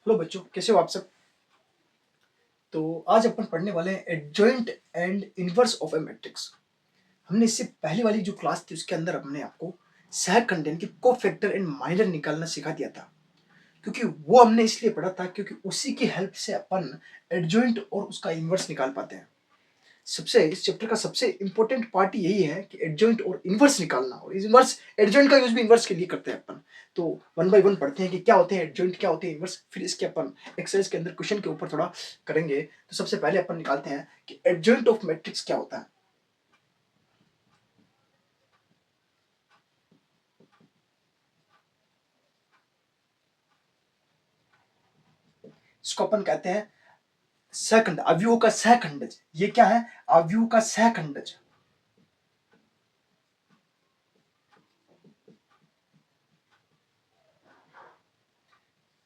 Hello बच्चों, कैसे हो आप सब। तो आज अपन पढ़ने वाले हैं adjoint and inverse of A matrix. हमने इससे पहले वाली जो क्लास थी उसके अंदर हमने आपको सहखंड यानी कि कोफैक्टर एंड माइनर निकालना सिखा दिया था, क्योंकि वो हमने इसलिए पढ़ा था क्योंकि उसी की हेल्प से अपन एडजॉइंट और उसका इनवर्स निकाल पाते हैं। सबसे इस चैप्टर का सबसे इंपॉर्टेंट पार्ट यही है कि एडजॉइंट और इनवर्स निकालना, और इनवर्स एडजॉइंट का यूज भी इनवर्स के लिए करते हैं अपन। तो वन बाय वन पढ़ते हैं कि क्या होते हैं एडजॉइंट, क्या होते हैं इनवर्स, फिर इसके अपन एक्सरसाइज के अंदर क्वेश्चन के ऊपर थोड़ा करेंगे। तो सबसे पहले अपन निकालते हैं कि एडजॉइंट ऑफ मैट्रिक्स क्या होता है। इसको अपन कहते हैं सहखंड, अवयवों का सहखंडज। ये क्या है? अवयवों का सहखंडज।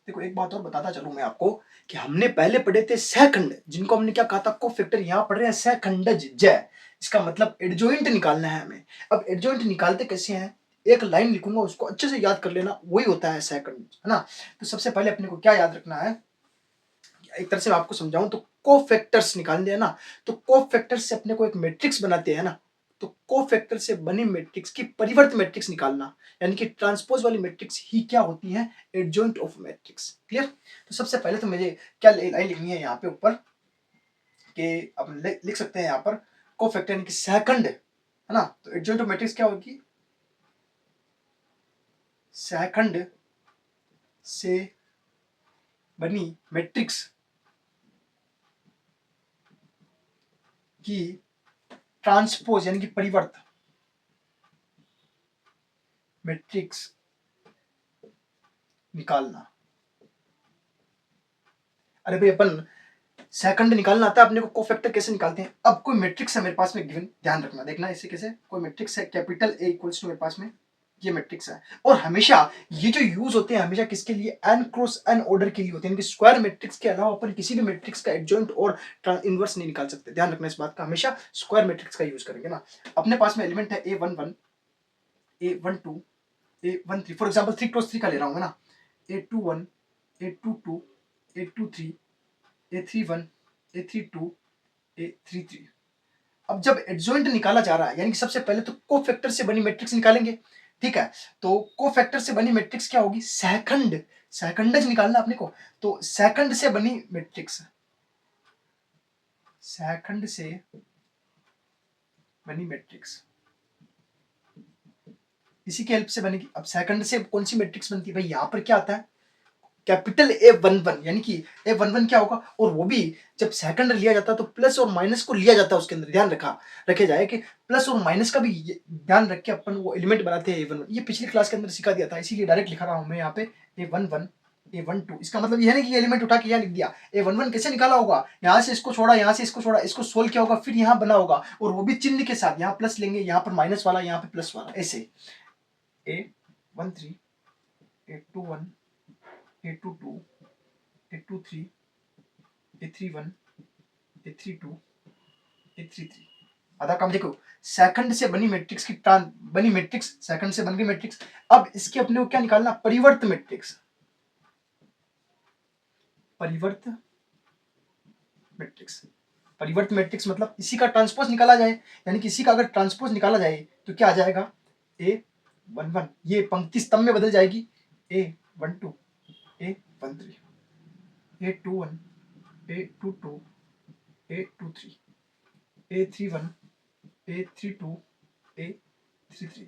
देखो, एक बात और बताता चलूं मैं आपको कि हमने पहले पढ़े थे सहखंड, जिनको हमने क्या कहा था, कोफैक्टर। यहां पढ़ रहे हैं सहखंडज जय। इसका मतलब एडजॉइंट निकालना है हमें। अब एडजॉइंट निकालते कैसे हैं? एक लाइन लिखूंगा, उसको अच्छे से याद कर लेना, वही होता है सहखंड, है ना। तो सबसे पहले अपने को क्या याद रखना है, एक तरह से मैं आपको समझाऊं तो कोफैक्टर्स निकालने हैं ना, तो कोफैक्टर्स से अपने को एक मैट्रिक्स बनाते हैं ना, तो कोफैक्टर से बनी मैट्रिक्स की परिवर्त मैट्रिक्स निकालना, यानी कि ट्रांसपोज वाली मैट्रिक्स ही क्या होती है, एडजॉइंट ऑफ मैट्रिक्स। क्लियर? तो सबसे पहले तो मुझे क्या लाइन लिखनी है यहाँ पे ऊपर, कि अब लिख सकते हैं यहाँ पर कोफैक्टर यानी कि सहखंड, है ना। तो एडजॉइंट ऑफ मैट्रिक्स क्या होगी, सहखंड से बनी मैट्रिक्स की ट्रांसपोज यानी कि परिवर्त मैट्रिक्स निकालना। अरे भाई, अपन सेकंड निकालना आता है अपने को, कोफैक्टर कैसे निकालते हैं। अब कोई मैट्रिक्स है मेरे पास में गिवन, ध्यान रखना, देखना इसे कैसे। कोई मैट्रिक्स है, कैपिटल ए इक्वल्स टू मेरे पास में ये मैट्रिक्स है, और हमेशा ये जो यूज होते हैं हमेशा किसके लिए, एन क्रॉस एन ऑर्डर के लिए होते हैं। स्क्वायर मैट्रिक्स के अलावा अपन किसी भी मैट्रिक्स का एडजॉइंट और इनवर्स नहीं निकाल सकते। ध्यान रखना इस बात का, हमेशा स्क्वायर मैट्रिक्स का यूज करेंगे ना। अपने पास में एलिमेंट है A11, A12, A13, for example 3 cross 3 का ले रहा हूँ ना, A21, A22, A23, A31, A32, A33। अब जब एडजॉइंट निकाला जा रहा है, यानी कि सबसे पहले तो कोफैक्टर से बनी मैट्रिक्स निकालेंगे, ठीक है। तो कोफैक्टर से बनी मैट्रिक्स क्या होगी, सहखंड, सहखंडज निकालना अपने को। तो सहखंड से बनी मैट्रिक्स, सहखंड से बनी मैट्रिक्स इसी की हेल्प से बनेगी। अब सहखंड से कौन सी मैट्रिक्स बनती है भाई, यहां पर क्या आता है, कैपिटल A11, यानी कि A11 क्या होगा, और वो भी जब सेकंड लिया जाता है तो प्लस और माइनस को लिया जाता है उसके अंदर। ध्यान रखे जाए कि प्लस और माइनस का भी ध्यान रख के अपन वो एलिमेंट बनाते हैं A11। ये पिछली क्लास के अंदर सिखा दिया था, इसीलिए डायरेक्ट लिखा रहा हूं मैं यहाँ पे A11, A12। इसका मतलब यह नहीं कि एलिमेंट उठा के यहाँ लिख दिया। A11 कैसे निकाला होगा, यहाँ से इसको छोड़ा, यहाँ से इसको छोड़ा, इसको सोल्व किया होगा, फिर यहाँ बना होगा, और वो भी चिन्ह के साथ, यहाँ प्लस लेंगे, यहाँ पर माइनस वाला, यहाँ पे प्लस वाला, ऐसे A13, A21, A22, A23, A31, A32, A33। आधा काम देखो, सेकंड से बनी मैट्रिक्स की बनी मैट्रिक्स, सेकंड से बन गई मैट्रिक्स। अब इसके अपने को क्या निकालना, परिवर्त मैट्रिक्स, परिवर्त मैट्रिक्स। परिवर्त मैट्रिक्स मतलब इसी का ट्रांसपोज निकाला जाए, यानी कि इसी का अगर ट्रांसपोज निकाला जाए तो क्या आ जाएगा, A11, ये पंक्ति स्तंभ में बदल जाएगी, A12, A13, A21, A22, A23, A31, A32, A33।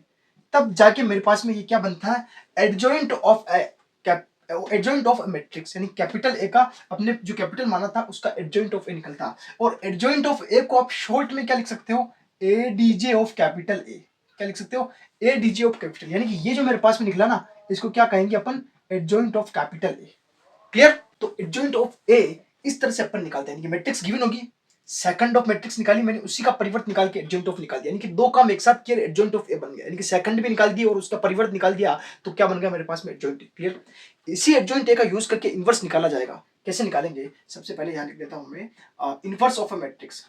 तब जाके मेरे पास में ये क्या बनता है, adjoint of adjoint of matrix, यानी कैपिटल ए का अपने जो कैपिटल माना था उसका एडजॉइंट ऑफ ए निकलता। और एडजॉइंट ऑफ ए को आप शॉर्ट में क्या लिख सकते हो, एडीजे ऑफ कैपिटल ए। क्या लिख सकते हो, एडीजे ऑफ कैपिटल, यानी कि ये जो मेरे पास में निकला ना, इसको क्या कहेंगे अपन, adjoint of capital A. Clear? तो एडजॉइंट ऑफ ए इस तरह से अपन निकालते हैं, मैट्रिक्स गिवन होगी, सेकंड ऑफ मैट्रिक्स निकाली मैंने, उसी का परिवर्त निकाल के एडजॉइंट ऑफ निकाल दिया, यानी कि दो काम एक साथ किए, एडजॉइंट ऑफ ए बन गया, यानी कि सेकंड भी निकाल दिया और उसका परिवर्त निकाल दिया, तो क्या बन गया मेरे पास में, एडजॉइंट। क्लियर? इसी एडजॉइंट ए का यूज करके इनवर्स निकाला जाएगा। कैसे निकालेंगे, सबसे पहले यहां लिख देता हूं मैं, इनवर्स ऑफ अ मैट्रिक्स।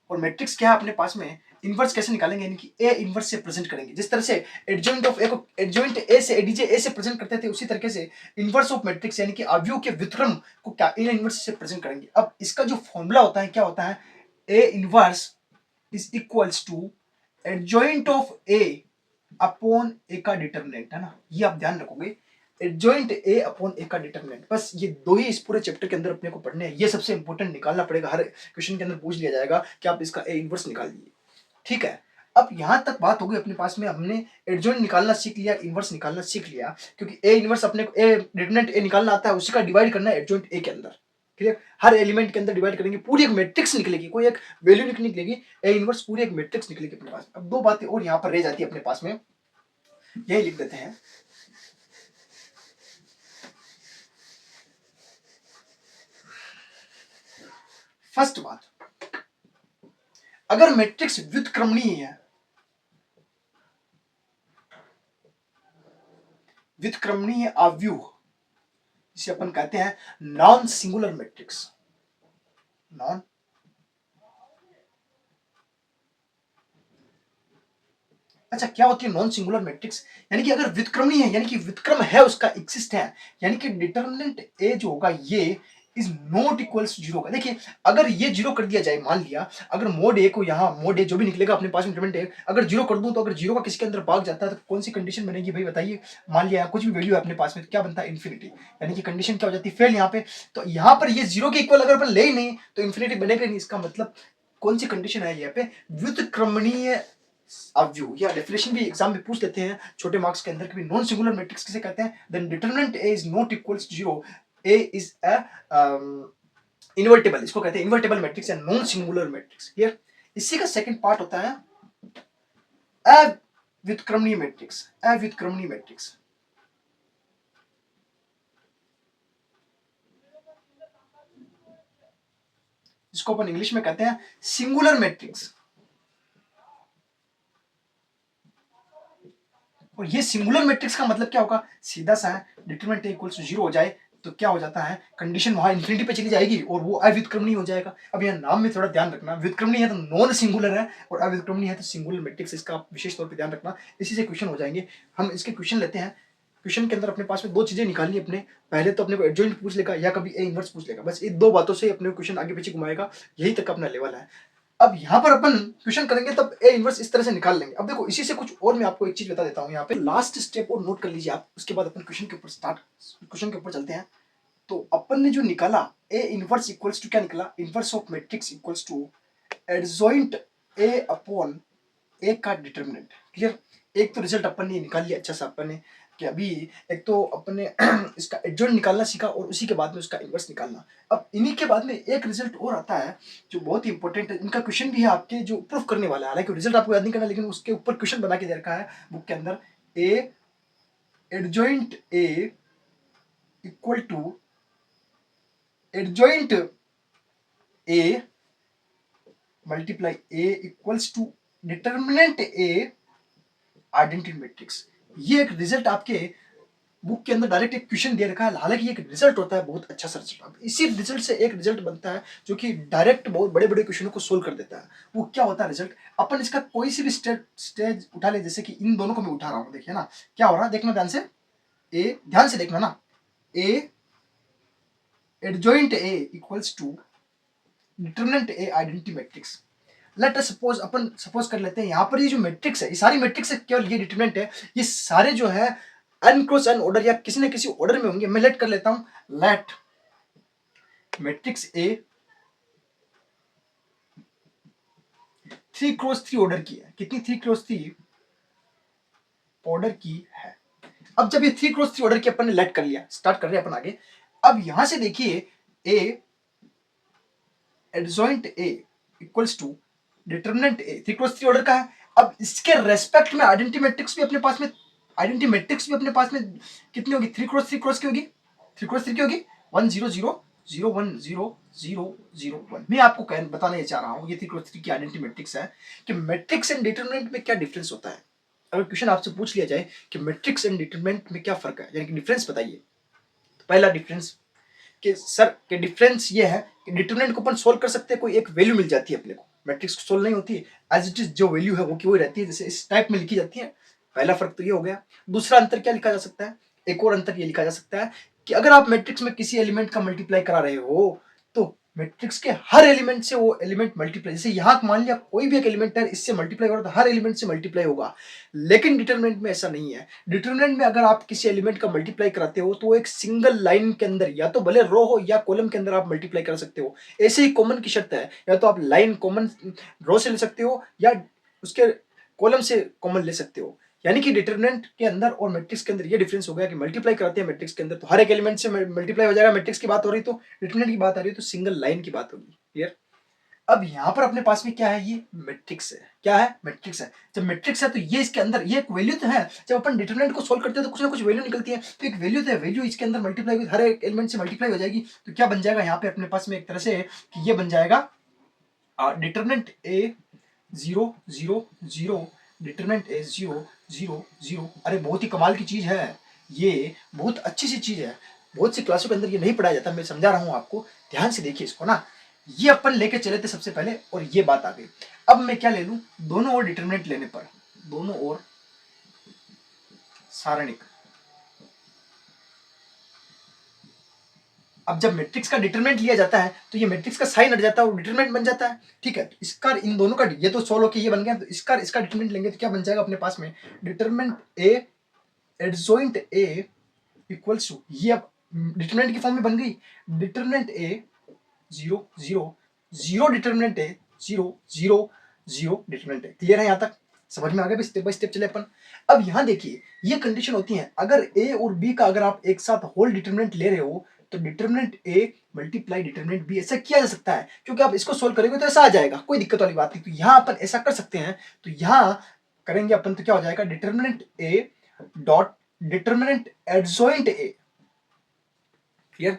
और मैट्रिक्स क्या है अपने पास में, इनवर्स कैसे निकालेंगे, यानी कि ए इनवर्स से प्रेजेंट करेंगे। जिस तरह से एडजॉइंट ऑफ ए को एडजॉइंट ए से एडीजे ए से प्रेजेंट करते थे, उसी तरीके से इनवर्स ऑफ मैट्रिक्स यानी कि अवयव के व्युत्क्रम को क्या ए इनवर्स से प्रेजेंट करेंगे। अब इसका जो फॉर्मूला होता है क्या होता है, A inverse is equals to adjoint of A upon A का डिटरमिनेंट, है ना, ये आप ध्यान रखोगे, एडजॉइंट ए अपॉन ए का डिटरमिनेंट। बस ये दो ही इस पूरे चैप्टर के अंदर अपने को पढ़ने हैं, ये सबसे इंपॉर्टेंट निकालना पड़ेगा, हर क्वेश्चन के अंदर पूछ लिया जाएगा कि आप इसका ए इनवर्स निकाल लीजिए, ठीक है। अब यहां तक बात हो गई अपने पास में, हमने एडजॉइंट निकालना सीख लिया, इनवर्स निकालना सीख लिया, क्योंकि ए इनवर्स अपने को ए डिटरमिनेंट ए निकालना आता है, उसी का डिवाइड करना है एडजॉइंट ए के अंदर, क्लियर। हर एलिमेंट के अंदर डिवाइड करेंगे, पूरी एक मैट्रिक्स निकलेगी, कोई एक वैल्यू निकलेगी, ए इनवर्स पूरी एक मैट्रिक्स निकलेगी अपने पास। अब दो बातें और यहां पर रह जाती है अपने पास में, यही लिख देते हैं। फर्स्ट बात, अगर मैट्रिक्स व्युत्क्रमणीय है, व्युत्क्रमणीय अवयव, जिसे अपन कहते हैं नॉन सिंगुलर मैट्रिक्स, नॉन अच्छा क्या होती है नॉन सिंगुलर मैट्रिक्स, यानी कि अगर व्युत्क्रमणीय है, यानी कि व्युत्क्रम है उसका एग्जिस्ट है, यानी कि डिटरमिनेंट ए जो होगा ये इज नॉट इक्वल्स जीरो का। देखिए अगर ये जीरो कर दिया जाए, मान लिया अगर मोड ए को यहाँ मोड ए जो भी निकलेगा अपने पास में डिटरमिनेंट ए अगर जीरो कर दूं, तो अगर जीरो का किसी के अंदर भाग जाता है तो कौन सी कंडीशन बनेगी भाई बताइए। मान लिया कुछ भी वैल्यू है अपने पास में तो क्या बनता है, इन्फिनिटी, यानी कि कंडीशन क्या हो जाती है, फेल यहाँ पे। तो यहाँ पर ये जीरो के इक्वल अगर अपन ले ही नहीं तो इन्फिनिटी बनेगा नहीं, इसका मतलब कौन सी कंडीशन है यहाँ पे, व्युत्क्रमणीय अवयव। या डेफिनेशन भी एग्जाम में पूछ लेते हैं छोटे मार्क्स के अंदर कि नॉन सिंगुलर मैट्रिक्स किसे कहते हैं, then determinant A is not equals to zero, A is a invertible, इसको कहते हैं इन्वर्टेबल मैट्रिक्स या नॉन सिंगुलर मैट्रिक्स, क्लियर। इसी का सेकंड पार्ट होता है अव्युत्क्रमणीय मैट्रिक्स, अव्युत्क्रमणीय मैट्रिक्स। इसको अपन इंग्लिश में कहते हैं सिंगुलर मैट्रिक्स। और ये सिंगुलर मैट्रिक्स का मतलब क्या होगा, सीधा सा है, determinant A equals to zero हो जाए तो क्या हो जाता है, कंडीशन वहां इन्फिनिटी पे चली जाएगी और वो अव्युत्क्रमणीय हो जाएगा। अब यहाँ नाम में थोड़ा ध्यान रखना, व्युत्क्रमणीय है तो नॉन सिंगुलर है और अव्युत्क्रमणीय है तो सिंगुलर मैट्रिक्स, इसका आप विशेष तौर पर ध्यान रखना। इसी से क्वेश्चन हो जाएंगे। हम इसके क्वेश्चन लेते हैं। क्वेश्चन के अंदर अपने पास में दो चीजें निकालनी अपने, पहले तो अपने को एडजॉइंट पूछ लेगा या कभी ए इनवर्स पूछ लेगा, बस इन दो बातों से अपने क्वेश्चन आगे पीछे घुमाएगा, यही तक अपना लेवल है। अब यहाँ पर अपन क्वेश्चन करेंगे तब ए इनवर्स इस तरह से निकाल लेंगे। अब देखो इसी से कुछ और मैं आपको एक चीज बता देता हूँ, यहाँ पे लास्ट स्टेप और नोट कर लीजिए आप, उसके बाद अपन क्वेश्चन के ऊपर क्वेश्चन के ऊपर चलते हैं। तो अपन ने जो निकाला ए इनवर्स इक्वल्स टू क्या निकला, inverse of matrix equals to adjoint A upon A का डिटरमिनेंट, क्लियर। एक तो रिजल्ट अपन ने निकाल लिया अच्छा सा अपन ने, कि अभी एक तो अपन ने इसका एडजॉइंट निकालना सीखा और उसी के बाद में उसका इनवर्स निकालना। अब इन्हीं के बाद में एक रिजल्ट और आता है जो बहुत ही इंपॉर्टेंट है, इनका क्वेश्चन भी है आपके जो प्रूफ करने वाला है, हालांकि रिजल्ट आपको याद नहीं करना लेकिन उसके ऊपर क्वेश्चन बना के दे रखा है बुक के अंदर, A adjoint A equal to adjoint A multiply A equals to determinant A identity matrix. ये एक रिजल्ट आपके बुक के अंदर डायरेक्ट एक क्वेश्चन दे रखा है, हालांकि एक रिजल्ट होता है बहुत अच्छा सा रिजल्ट। इसी रिजल्ट से एक रिजल्ट बनता है जो कि डायरेक्ट बहुत बड़े बड़े क्वेश्चनों को सोल्व कर देता है। वो क्या होता है रिजल्ट, अपन इसका कोई सी भी स्टेज उठा ले, जैसे कि इन दोनों को मैं उठा रहा हूं, देखिए ना क्या हो रहा है, देखना ध्यान से, ए ध्यान से देखना ना, A adjoint A equals to determinant A identity matrix. Let us suppose, अपन सपोज कर लेते हैं यहाँ पर ये जो मैट्रिक्स है, ये सारी मैट्रिक्स है, केवल ये डिटरमिनेंट है, ये सारे जो है n क्रॉस n ऑर्डर या किसी न किसी ऑर्डर में होंगे। मैं लेट कर लेता हूं, let matrix A 3 cross 3 order की है, कितनी 3 क्रॉस 3 ऑर्डर की है। अब जब ये 3 क्रॉस 3 ऑर्डर की अपन ने लेट कर लिया, स्टार्ट कर रहे हैं अपन आगे। अब यहां से देखिए A adjoint A equals to determinant A 3 cross 3 order का है। अब इसके रेस्पेक्ट में आइडेंटिटी मैट्रिक्स भी अपने पास में, आइडेंटिटी मैट्रिक्स भी अपने पास में कितनी होगी, 3 क्रॉस 3 क्रॉस की होगी, 3 क्रॉस 3 की होगी 1 0 0 0 1 0 0 0 1। मैं आपको बताना ये चाह रहा हूं, ये 3 क्रॉस 3 की आइडेंटिटी मैट्रिक्स है कि मैट्रिक्स एंड डिटरमिनेंट में क्या डिफरेंस होता है। अगर क्वेश्चन आपसे पूछ लिया जाए कि मैट्रिक्स एंड डिटरमिनेंट में क्या फर्क है, यानी कि डिफरेंस बताइए, तो पहला डिफरेंस कि सर के डिफरेंस ये है कि डिटरमिनेंट को अपन सोल्व कर सकते हैं, कोई एक वैल्यू मिल जाती है अपने को, मैट्रिक्स सोल्व नहीं होती, एज इट इज जो वैल्यू है वो की वही रहती है, जैसे इस टाइप में लिखी जाती है। पहला फर्क तो ये हो गया। दूसरा अंतर क्या लिखा जा सकता है, एक और अंतर ये लिखा जा सकता है कि अगर आप मैट्रिक्स में किसी एलिमेंट का मल्टीप्लाई करा रहे हो तो मैट्रिक्स के हर एलिमेंट से वो एलिमेंट मल्टीप्लाई, जैसे यहाँ मान लिया कोई भी एक एलिमेंट है इससे मल्टीप्लाई हो रहा है तो हर एलिमेंट से मल्टीप्लाई होगा। लेकिन डिटरमिनेंट में ऐसा नहीं है। डिटरमिनेंट में अगर आप किसी एलिमेंट का मल्टीप्लाई कराते हो तो वो एक सिंगल लाइन के अंदर या तो भले रो हो या कॉलम के अंदर आप मल्टीप्लाई कर सकते हो। ऐसे ही कॉमन की शर्त है, या तो आप लाइन कॉमन रो से ले सकते हो या उसके कॉलम से कॉमन ले सकते हो। यानी कि डिटरमिनेंट के अंदर और मैट्रिक्स के अंदर ये डिफरेंस हो गया कि मल्टीप्लाई कराते हैं मैट्रिक्स के अंदर तो हर एक एलिमेंट से मल्टीप्लाई हो जाएगा, मैट्रिक्स की बात हो रही तो डिटरमिनेंट की बात आ रही है तो सिंगल लाइन की बात होगी। क्लियर। अब यहां पर अपने पास में क्या है, ये मैट्रिक्स है। क्या है, मैट्रिक्स है। जब मैट्रिक्स है तो ये इसके अंदर ये एक वैल्यू तो है। जब अपन डिटरमिनेंट को सोल्व करते हैं तो कुछ ना कुछ वैल्यू निकलती है, तो एक वैल्यू तो है, वैल्यू इसके अंदर मल्टीप्लाई हर एक एलिमेंट से मल्टीप्लाई हो जाएगी। तो क्या बन जाएगा यहाँ पे अपने पास में एक तरह से कि ये बन जाएगा डिटरमिनेंट ए 0 0 0, डिटरमिनेंट ए 0 0 0। अरे बहुत ही कमाल की चीज है, ये बहुत अच्छी सी चीज है। बहुत सी क्लासों के अंदर ये नहीं पढ़ाया जाता, मैं समझा रहा हूं आपको, ध्यान से देखिए इसको ना। ये अपन लेके चले थे सबसे पहले और ये बात आ गई। अब मैं क्या ले लूं, दोनों ओर डिटरमिनेंट लेने पर, दोनों ओर सारणिक। अब जब मैट्रिक्स का डिटरमिनेंट लिया जाता है तो ये मैट्रिक्स का साइन हट जाता है और डिटरमिनेंट बन जाता है। ठीक है, तो इसका इन दोनों का ये तो सोल्व होके ये बन गया, तो इसका डिटरमिनेंट लेंगे तो क्या बन जाएगा अपने पास में, determinant A adjoint A equals to, ये अब डिटरमिनेंट की फॉर्म में बन गई, determinant A 0 0 0, determinant A 0 0 0, determinant A. Clear है यहाँ तक, समझ में आ गया? स्टेप बाय स्टेप चले अपन। अब यहाँ देखिए ये कंडीशन होती है, अगर ए और बी का अगर आप एक साथ होल डिटरमिनेंट ले रहे हो तो determinant A multiply determinant B, ऐसा किया जा सकता है क्योंकि आप इसको सोल्व करेंगे तो ऐसा आ जाएगा, कोई दिक्कत वाली बात नहीं। तो यहाँ अपन ऐसा कर सकते हैं, तो यहाँ करेंगे अपन तो क्या हो जाएगा, determinant A dot determinant adjoint A, clear,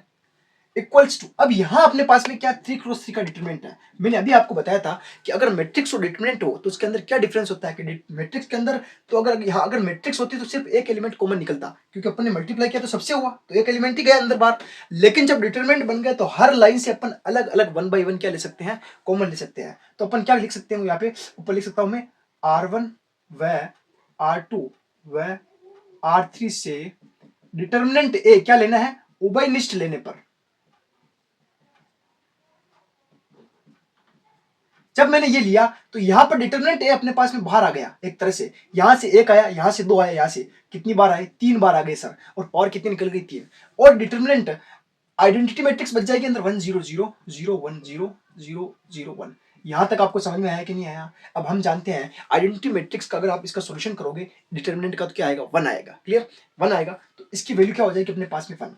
equals to. अब यहां अपने पास में क्या 3 क्रॉस 3 का डिटरमिनेंट है। मैंने अभी आपको बताया था कि अगर मैट्रिक्स और डिटरमिनेंट हो तो उसके अंदर क्या डिफरेंस होता है कि मैट्रिक्स के अंदर तो अगर यहां अगर मैट्रिक्स होती तो सिर्फ एक एलिमेंट कॉमन निकलता, क्योंकि अपन ने मल्टीप्लाई किया तो सबसे हुआ तो एक एलिमेंट ही गया अंदर बाहर। लेकिन जब डिटरमिनेंट बन गया तो हर लाइन से अपन अलग अलग 1 बाई 1 क्या ले सकते हैं, कॉमन ले सकते हैं। तो अपन क्या लिख सकते हैं, यहाँ पे ऊपर लिख सकता हूं मैं R1 व R2 व R3 से डिटरमिनेंट ए क्या लेना है, उभयनिष्ठ लेने पर। जब मैंने ये लिया तो यहां पर डिटरमिनेंट ए अपने पास में बाहर आ गया एक तरह से, यहां से एक आया, यहां से दो आया, यहां से कितनी बार आए, 3 बार आ गए सर, और पावर कितनी निकल गई, 3। और डिटरमिनेंट आइडेंटिटी मैट्रिक्स बच जाएगी अंदर 1 0 0 0 1 0 0 0 1। यहां तक आपको समझ में आया कि नहीं आया? अब हम जानते हैं आइडेंटिटी मैट्रिक्स का अगर आप इसका सॉल्यूशन करोगे डिटरमिनेंट का तो क्या आएगा, 1 आएगा। क्लियर, 1 आएगा तो इसकी वैल्यू क्या हो जाएगी अपने पास में 1।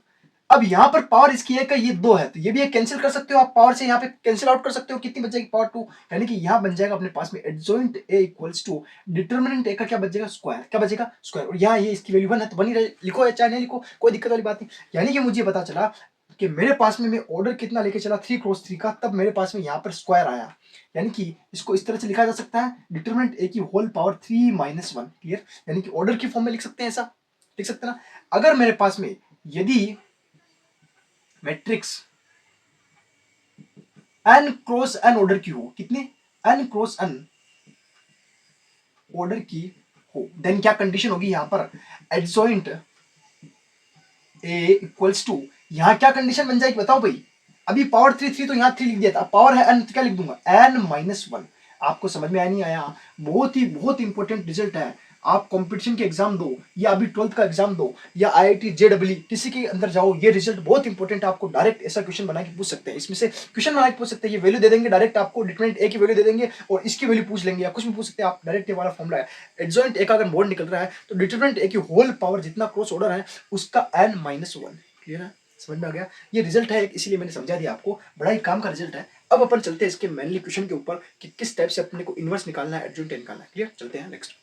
अब यहां पर पावर इसकी एक है, ये 2 है, तो ये भी एक कैंसिल कर सकते हो आप, पावर से यहां पे कैंसिल आउट कर सकते हो, कितनी बच जाएगी, पावर 2। यानी कि यहां बन जाएगा अपने पास में adjoint A equals to determinant A का क्या बच जाएगा, स्क्वायर। क्या बचेगा, स्क्वायर। और यहाँ ये इसकी वैल्यू 1 है तो 1 ही लिखो या चाहे नहीं लिखो, कोई दिक्कत वाली बात नहीं। यानी कि मुझे पता चला कि मेरे पास में मैं ऑर्डर कितना लेके चला 3 क्रॉस 3 का, तब मेरे पास में यहाँ पर स्क्वायर आया। यानी कि इसको इस तरह से लिखा जा सकता है, डिटरमिनेंट ए की होल पावर 3 माइनस 1। क्लियर, यानी कि ऑर्डर की फॉर्म में लिख सकते हैं, ऐसा लिख सकते हैं ना। अगर मेरे पास में यदि matrix n cross n order की हो, कितने, n क्रॉस n ऑर्डर की हो, देन क्या कंडीशन होगी यहाँ पर, एडजॉइंट ए इक्वल्स टू, यहां क्या कंडीशन बन जाएगी बताओ भाई। अभी पावर 3 3 तो यहाँ 3 लिख दिया था, अब पावर है n तो क्या लिख दूंगा, n माइनस 1। आपको समझ में आया नहीं आया? बहुत इंपॉर्टेंट रिजल्ट है। आप कंपटीशन के एग्जाम दो या अभी 12th का एग्जाम दो या IIT JEE किसी के अंदर जाओ, ये रिजल्ट बहुत इंपॉर्टेंट है। आपको डायरेक्ट ऐसा क्वेश्चन बना के पूछ सकते हैं, इसमें से क्वेश्चन बना के पूछ सकते हैं, ये वैल्यू दे देंगे डायरेक्ट आपको, डिटरमिनेंट ए की वैल्यू दे देंगे और इसकी वैल्यू पूछ लेंगे या कुछ भी पूछ सकते हैं आप, डायरेक्ट ये वाला फॉर्मूला है। एडजॉइंट ए का अगर मोड निकल रहा है तो डिटरमिनेंट ए की होल पावर जितना क्रॉस ऑर्डर है उसका n माइनस 1। क्लियर है, समझ में आ गया? ये रिजल्ट है इसीलिए मैंने समझा दिया आपको, बड़ा ही काम का रिजल्ट है। अब अपन चलते हैं इसके मेनली क्वेश्चन के ऊपर कि किस टाइप से अपने को इनवर्स निकालना है, एडजॉइंट निकालना है। क्लियर, चलते हैं नेक्स्ट।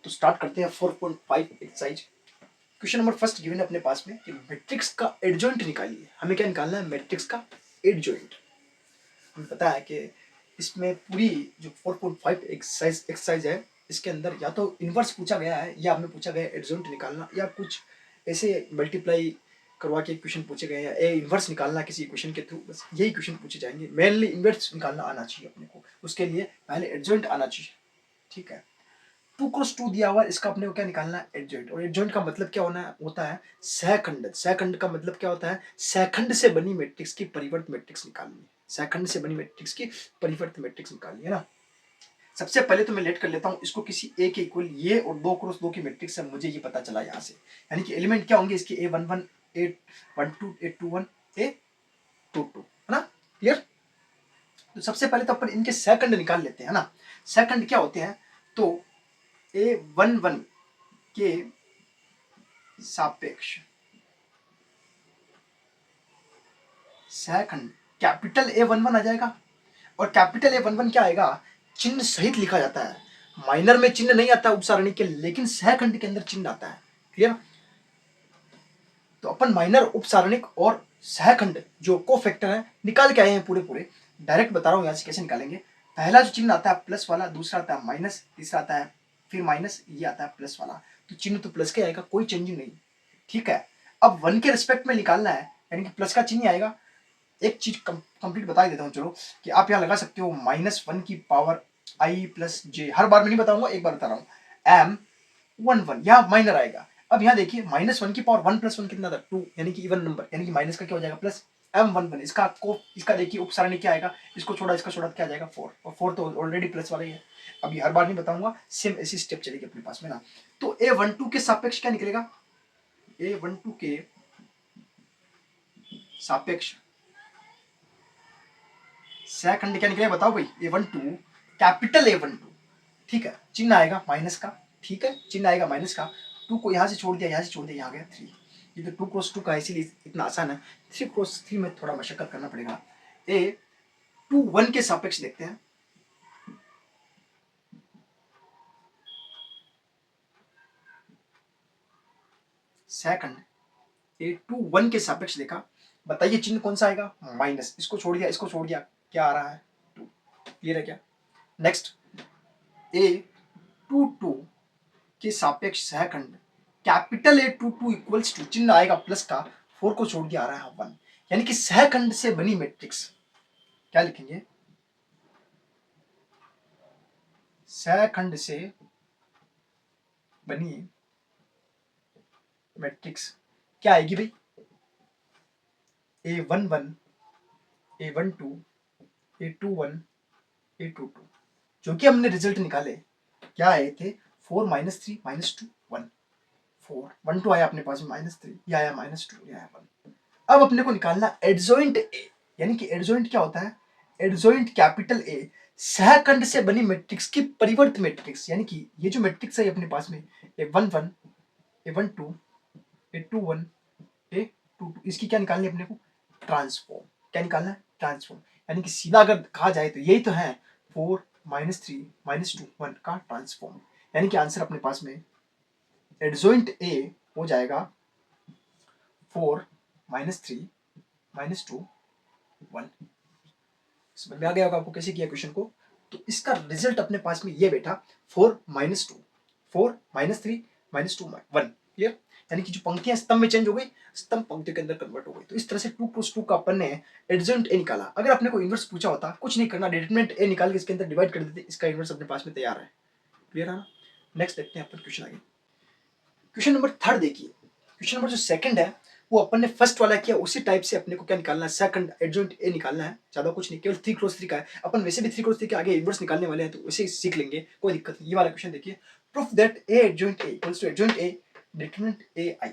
तो स्टार्ट करते हैं 4.5 exercise. Question number first given है अपने पास में कि मैट्रिक्स का एडजॉइंट निकालिए। हमें क्या निकालना है, मैट्रिक्स का एडजॉइंट। हमें पता है कि इसमें पूरी जो 4.5 एक्सरसाइज है इसके अंदर या तो इनवर्स पूछा गया है या हमें पूछा गया है एडजॉइंट निकालना, या कुछ ऐसे मल्टीप्लाई करवा के क्वेश्चन पूछे गए हैं, ए इन्वर्स निकालना किसी इक्वेशन के थ्रू, बस यही क्वेश्चन पूछे जाएंगे। मेनली इन्वर्स निकालना आना चाहिए अपने को, उसके लिए पहले एडजॉइंट आना चाहिए, ठीक है। 2 क्रॉस 2 दिया हुआ है, इसका अपने को क्या निकालना है, एडजॉइंट। और एडजॉइंट का मतलब क्या होता है, सहखंड। सहखंड का मतलब क्या होता है, सहखंड से बनी मैट्रिक्स की परिवर्त मैट्रिक्स निकालनी है। सहखंड से बनी मैट्रिक्स की परिवर्त मैट्रिक्स निकालनी है ना। सबसे पहले तो मैं लेट कर लेता हूं इसको किसी ए के इक्वल, ये और 2 क्रॉस 2 की मैट्रिक्स है, मुझे ये पता चला यहाँ से, यानी कि एलिमेंट क्या होंगे इसके, A11 A12 A21 A22, है ना, क्लियर। तो सबसे पहले तो अपन इनके सहखंड निकाल लेते हैं ना। सहखंड क्या होते हैं, तो A11 के सापेक्ष सहखंड कैपिटल A11 आ जाएगा, और कैपिटल A11 क्या आएगा, चिन्ह सहित लिखा जाता है। माइनर में चिन्ह नहीं आता उपसारणी के, लेकिन सहखंड के अंदर चिन्ह आता है, क्लियर। तो अपन माइनर, उपसारणिक और सहखंड जो कोफैक्टर है निकाल के आए हैं पूरे पूरे। डायरेक्ट बता रहा हूं यहां से कैसे निकालेंगे। पहला जो चिन्ह आता है प्लस वाला, दूसरा आता है माइनस, तीसरा आता है फिर माइनस, ये आता है प्लस वाला। तो चिन्ह तो प्लस का आएगा, कोई चेंजिंग नहीं, ठीक है। अब 1 के रिस्पेक्ट में निकालना है, यानी कि प्लस का चिन्ह आएगा। एक चीज कंप्लीट बता देता हूँ चलो, कि आप यहाँ लगा सकते हो -1 की पावर i प्लस j। हर बार मैं नहीं बताऊंगा, एक बार बता रहा हूँ, M11 यहाँ माइनर आएगा। अब यहाँ देखिए -1 की पावर 1 + 1 कितना था, 2, यानी कि इवन नंबर, यानी कि माइनस का क्या हो जाएगा प्लस। M11 इसका देखिए उपसारणी क्या आएगा, इसको छोड़ा इसका छोड़ा क्या आ जाएगा 4, और 4 तो ऑलरेडी प्लस वाला ही है। अभी हर बार नहीं बताऊंगा, सेम ऐसी स्टेप चलेगी अपने पास में ना। तो A12 के सापेक्ष क्या निकलेगा, A12 के सापेक्ष सहखंड क्या निकलेगा बताओ भाई, A12 कैपिटल A12, ठीक है। चिन्ह आएगा माइनस का, ठीक है, चिन्ह आएगा माइनस का। 2 को यहाँ से छोड़ दिया, यहाँ से छोड़ दिया, यहाँ गया 3। ये तो 2 क्रॉस 2 का इसीलिए इतना आसान है। 3 क्रॉस 3 में थोड़ा मशक्कत करना पड़ेगा। A21 के सापेक्ष देखते हैं, सेकंड A21 के सापेक्ष देखा, बताइए चिन्ह कौन सा आएगा, माइनस। इसको छोड़ दिया, इसको छोड़ दिया, क्या आ रहा है 2, क्लियर है क्या। नेक्स्ट A22 के सापेक्ष सहखंड कैपिटल A22 इक्वल्स टू, चिन्ह आएगा प्लस का, 4 को छोड़ दिया आ रहा है 1, यानी कि सहखंड से बनी मैट्रिक्स, क्या लिखेंगे, सहखंड से बनी मैट्रिक्स क्या आएगी भाई, A11 A12 A21 A22, जो कि हमने रिजल्ट निकाले क्या आए थे, 4 -3 -2 1, 4 1 2 आया अपने पास में, -3 ये आया, -2 ये आया 1। अब अपने को निकालना एडजॉइंट ए, यानी कि एडजॉइंट क्या होता है, एडजॉइंट कैपिटल ए सहखंड से बनी मैट्रिक्स की परिवर्त मैट्रिक्स, यानी कि ये जो मैट्रिक्स है अपने पास में A11 A12 A21 A22, इसकी क्या निकालनी है अपने को, ट्रांसफॉर्म। क्या निकालना है, ट्रांसफॉर्म, यानी कि सीधा अगर कहा जाए तो यही तो है, 4 -3 -2 1 का ट्रांसफॉर्म, यानी कि आंसर अपने पास में एडजॉइंट ए हो जाएगा 4 -3 -2 1। समझ में आ गया होगा आपको कैसे किया क्वेश्चन को। तो इसका रिजल्ट अपने पास में ये बैठा 4 -2 4 -3 -2 1, क्लियर। यानी कि जो पंक्तियां स्तंभ में चेंज हो गई, स्तंभ पंक्तियों के अंदर कन्वर्ट हो गई। तो इस तरह से 2 क्रॉस 2 का अपन ने एडजॉइंट ए निकाला। अगर अपने को इनवर्स पूछा होता, कुछ नहीं करना, डिटरमिनेंट ए निकाल के इसके अंदर डिवाइड कर देते, इसका इनवर्स अपने पास में तैयार है, क्लियर है ना। नेक्स्ट देखते हैं अपन क्वेश्चन आगे। क्वेश्चन नंबर 3 देखिए, क्वेश्चन नंबर जो सेकंड है वो अपन ने फर्स्ट वाला किया, उसी टाइप से अपने को क्या निकालना है, सेकंड एडजॉइंट ए निकालना है, ज्यादा कुछ नहीं, केवल 3 क्रॉस 3 का है। अपन वैसे भी 3 क्रॉस 3 के आगे इनवर्स निकालने वाले हैं, तो वैसे ही सीख लेंगे, कोई दिक्कत नहीं। ये वाला क्वेश्चन देखिए, proof that A adjoint A equals to adjoint A determinant A I.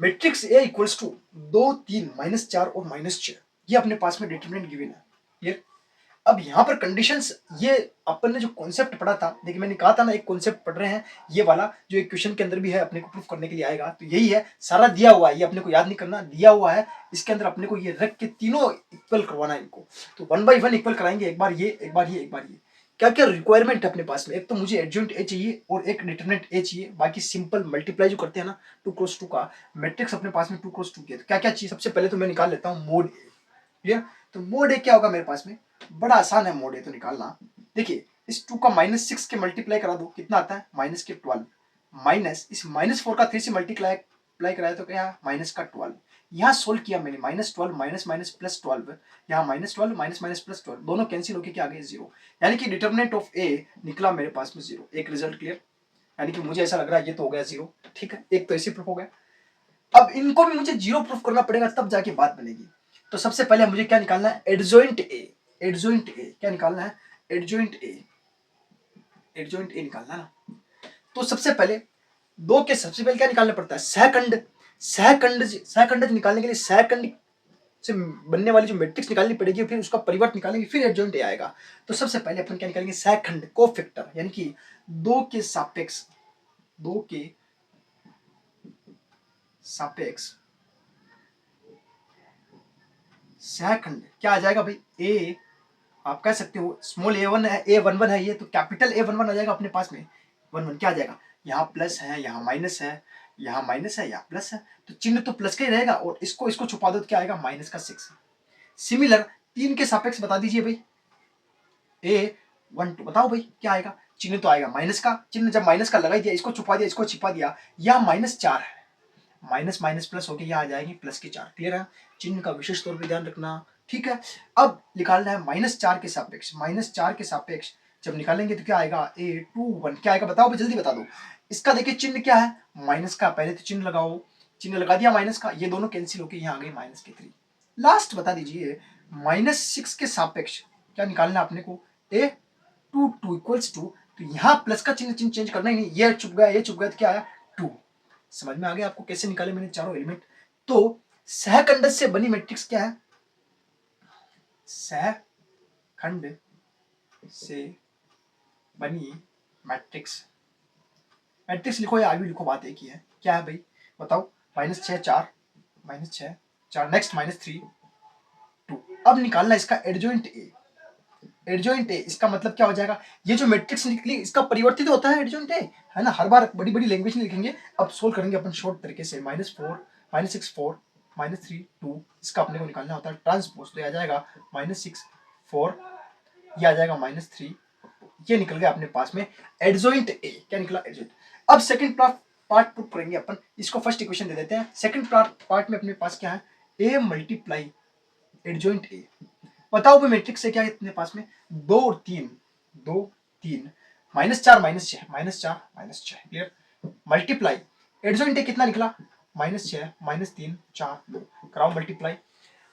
Matrix A equals to 2 3 -4 और -6, ये अपने पास में डिटरमिनेंट गिवन है, क्लियर। अब यहाँ पर कंडीशंस, ये अपन ने जो कॉन्सेप्ट पढ़ा था, देखिए मैंने कहा था ना एक कॉन्सेप्ट पढ़ रहे हैं, ये वाला जो एक क्वेश्चन के अंदर भी है अपने को प्रूफ करने के लिए आएगा, तो यही है, सारा दिया हुआ है, ये अपने को याद नहीं करना, दिया हुआ है, इसके अंदर अपने को ये रख के तीनों इक्वल करवाना है इनको। तो 1 by 1 इक्वल कराएंगे, एक बार ये एक बार ये एक बार ये। क्या क्या रिक्वायरमेंट है अपने पास में, एक तो मुझे एडजॉइंट ए चाहिए और एक डिटरमिनेंट ए चाहिए, बाकी सिंपल मल्टीप्लाई जो करते हैं ना 2 क्रॉस 2 का मैट्रिक्स अपने पास में 2 क्रॉस 2 के, तो क्या क्या चाहिए, सबसे पहले तो मैं निकाल लेता हूँ मोड ए, क्लियर। तो मोड ए क्या होगा मेरे पास में, बड़ा आसान है मोड ए तो निकालना। देखिए इस 2 का -6 के मल्टीप्लाई करा दो, कितना आता है -12, माइनस इस -4 का 3 से मल्टीप्लाई कराया तो क्या माइनस का 12, यहाँ सोल्व किया मैंने, -12 माइनस माइनस प्लस 12, यहाँ -12 माइनस माइनस प्लस 12 दोनों कैंसिल होकर क्या आ गए 0, यानी कि डिटर्मिनेंट ऑफ ए निकला मेरे पास में 0। एक रिजल्ट क्लियर, यानी कि मुझे ऐसा लग रहा है ये तो हो गया 0। ठीक है, एक तो ऐसे प्रूफ हो गया। अब इनको भी मुझे 0 प्रूफ करना पड़ेगा, तब जाके बात बनेगी। तो सबसे पहले मुझे क्या निकालना है, एडजॉइंट ए। एडजॉइंट ए क्या निकालना है, एडजॉइंट ए, एडजॉइंट ए निकालना है ना। तो सबसे पहले दो के सबसे पहले क्या निकालना पड़ता है, सहखंड। सहखंड निकालने के लिए सहखंड से बनने वाली जो मैट्रिक्स निकालनी पड़ेगी, फिर उसका परिवर्त निकालेंगे, फिर एडजॉइंट ए आएगा। तो सबसे पहले अपन क्या निकालेंगे, सहखंड कोफैक्टर, यानी कि दो के सापेक्ष, दो के सापेक्ष सहखंड क्या आ जाएगा भाई, ए आप कह सकते हो स्मॉल a1 है, a11 है ये, तो कैपिटल A11 आ जाएगा अपने पास में। 11 क्या आ जाएगा, यहाँ प्लस है, यहाँ माइनस है, यहाँ माइनस है, यहाँ प्लस है, तो चिन्ह तो प्लस का ही रहेगा, और इसको इसको छुपा दो तो क्या आएगा, माइनस का 6। सिमिलर 3 के सापेक्ष बता दीजिए भाई, A12 बताओ भाई क्या आएगा, चिन्ह तो आएगा माइनस का, चिन्ह जब माइनस का लगा दिया, इसको छुपा दिया, इसको छिपा दिया, यहाँ -4 है, माइनस माइनस प्लस होके यहाँ आ जाएगी प्लस की 4। क्लियर है, चिन्ह का विशेष तौर पे ध्यान रखना। ठीक है, अब निकालना है -4 के सापेक्ष, -4 के सापेक्ष जब निकालेंगे तो क्या आएगा, A21 क्या आएगा बताओ, जल्दी बता दो। इसका देखिए चिन्ह क्या है, माइनस का, पहले तो चिन्ह लगाओ, चिन्ह लगा दिया माइनस का, ये दोनों कैंसिल होके यहाँ आ गई -3। लास्ट बता दीजिए, -6 के सापेक्ष क्या निकालना है अपने को, A22 इक्वल्स टू, तो यहाँ प्लस का चिन्ह चेंज करना ही नहीं, ये चुप गया, ये चुप गया, तो क्या आया 2। समझ में आ गया आपको कैसे निकाले मैंने चारों एलिमेंट। तो सहखंड से बनी मैट्रिक्स क्या है, सहखंड से बनी मैट्रिक्स, मैट्रिक्स लिखो या आगे लिखो, बात एक ही है। क्या है भाई बताओ, -6 4, -6 4, नेक्स्ट -3 2। अब निकालना इसका एडजॉइंट ए। एडजॉइंट ए इसका मतलब क्या हो जाएगा, ये जो मैट्रिक्स निकली इसका परिवर्तित होता है एडजॉइंट ए, है ना, हर बार बड़ी बड़ी लैंग्वेज में लिखेंगे। अब सोल्व करेंगे अपन शॉर्ट तरीके से, -4 -6 4 -3 2, इसका अपने को निकालना होता है ट्रांसपोज, तो आ जाएगा -6 4, ये आ जाएगा -3, ये निकल गया अपने पास में एडजॉइंट ए। क्या निकला, एडजॉइंट। अब सेकंड पार्ट प्रूव करेंगे अपन, इसको फर्स्ट इक्वेशन दे देते हैं। सेकंड पार्ट में अपने पास क्या है, ए मल्टीप्लाई एडजॉइंट ए। बताओ भाई मैट्रिक्स से क्या है अपने पास में, 2 और 3, 2 3, -4 -6 -4 क्लियर, मल्टीप्लाई एडजॉइंट ए कितना निकला, -6 -3 4 2, कराओ मल्टीप्लाई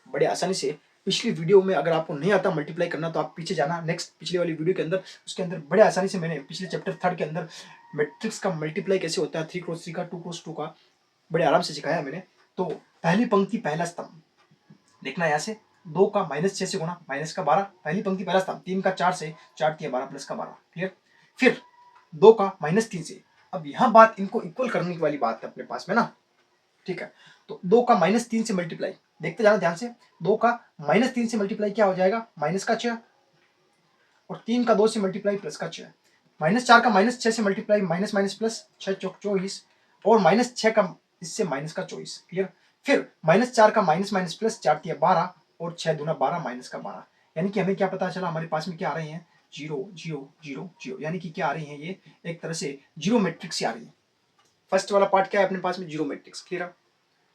बड़े आसानी से। पिछली वीडियो में अगर आपको नहीं आता मल्टीप्लाई करना तो आप पीछे जाना, नेक्स्ट पिछली वाली वीडियो के अंदर, उसके अंदर बड़े आसानी से मैंने पिछले चैप्टर 3 के अंदर मैट्रिक्स का मल्टीप्लाई कैसे होता है, 3x3 का, 2x2 का, बड़े आराम से सिखाया मैंने। तो पहली पंक्ति पहला स्तंभ देखना, यहाँ से 2 का -6 से गुणा, -12, पहली पंक्ति पहला स्तंभ, 3 का 4 से, 4 3 12 प्लस का 12 क्लियर। फिर 2 का -3 से, अब यहाँ बात इनको इक्वल करने वाली बात है अपने पास में ना। ठीक है, तो 2 का -3 से मल्टीप्लाई, देखते जाना ध्यान से, 2 का -3 से मल्टीप्लाई क्या हो जाएगा, -6, और 3 का 2 से मल्टीप्लाई प्लस का 6, -4 का -6 से मल्टीप्लाई, माइनस माइनस प्लस 6 चौक 24, और -6 का इससे माइनस का 24 क्लियर। फिर -4 का माइनस माइनस प्लस, 4 3 12, और 6 दूना 12 माइनस का 12, यानी कि हमें क्या पता चला, हमारे पास में क्या आ रही है, 0 0 0 0, यानी कि क्या आ रही है, ये एक तरह से जीरो मैट्रिक्स से आ रही है। फर्स्ट वाला पार्ट क्या है अपने पास में, जीरो मैट्रिक्स क्लियर है,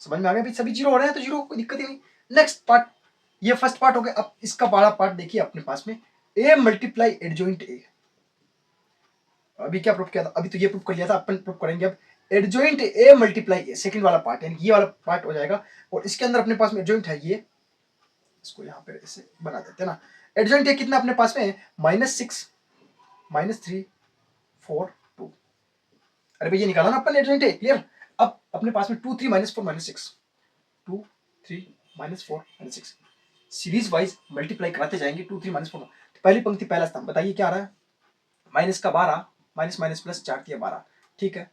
समझ में आ गया भाई, सभी जीरो हो रहे हैं तो जीरो, कोई दिक्कत ही नहीं। नेक्स्ट पार्ट, ये फर्स्ट पार्ट हो गया। अब इसका बड़ा पार्ट देखिए अपने पास में, ए मल्टीप्लाई एडजॉइंट ए। अभी क्या प्रूफ किया था, अभी तो ये प्रूफ कर लिया था, अपन प्रूफ करेंगे अब adjoint A multiply A, second वाला पार्ट, यानी ये वाला पार्ट हो जाएगा। और इसके अंदर अपने पास में एडजॉइंट है ये, इसको यहाँ पे ऐसे बना देते हैं ना। एडजॉइंट ए कितना अपने पास में, -6 -3 4 2। अरे भाई ये निकाला ना अपन एडजॉइंट ए, क्लियर। अब अपने पास में 2 3 -4 -6, 2 3 -4 -6, सीरीज वाइज मल्टीप्लाई कराते जाएंगे, 2 3 -4। तो पहली पंक्ति पहला स्तंभ, बताइए क्या आ रहा है, माइनस का 12, माइनस माइनस प्लस 4 3 12, ठीक है,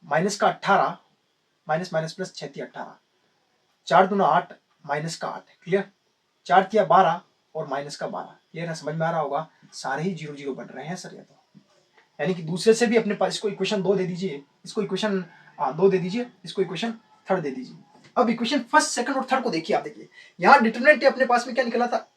माइनस का 18, माइनस माइनस प्लस 6 3 18, 4 दूना 8, माइनस का 8 क्लियर, 4 3 12, और माइनस का 12 क्लियर है, समझ में आ रहा होगा। सारे ही 0 0 बन रहे हैं सर, ये तो यानी कि दूसरे से भी अपने पास, इसको इक्वेशन 2 दे दीजिए, इसको इक्वेशन 2 दे दीजिए, इसको इक्वेशन 3 दे दीजिए। अब इक्वेशन फर्स्ट सेकंड और थर्ड को देखिए, आप देखिए यहाँ डिटरमिनेंट अपने पास में क्या निकला था,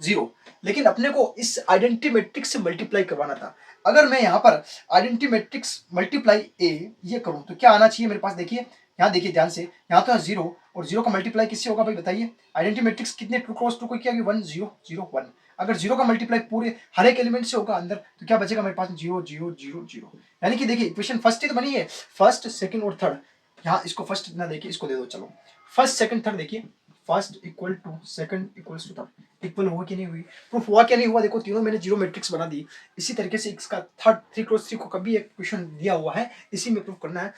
0, लेकिन अपने को इस आइडेंटिटी मैट्रिक्स से मल्टीप्लाई करवाना था। अगर मैं यहाँ पर आइडेंटिटी मैट्रिक्स मल्टीप्लाई ए ये करूँ तो क्या आना चाहिए मेरे पास, देखिए यहाँ देखिए ध्यान से, यहाँ तो है 0 और 0 का मल्टीप्लाई किससे होगा भाई बताइए? आइडेंटिटी मैट्रिक्स कितने ट्रू क्रॉस ट्रू को किया कि 1 0 0 1। अगर 0 का मल्टीप्लाई पूरे हर एक एलिमेंट से होगा अंदर तो क्या बचेगा मेरे पास 0 0 0 0। यानी कि देखिए इक्वेशन फर्स्ट ही तो बनी है, फर्स्ट सेकंड और थर्ड। यहाँ इसको फर्स्ट ना देखिए, इसको दे दो चलो, फर्स्ट सेकंड थर्ड देखिए, first equal to second equals to third, equal हुआ कि नहीं हुई? प्रूफ हुआ क्या नहीं हुआ? देखो तीनों मैंने जीरो मैट्रिक्स बना दी। इसी तरीके से इसका थर्ड 3 क्रॉस 3 को कभी एक क्वेश्चन दिया हुआ है, इसी में प्रूफ करना है।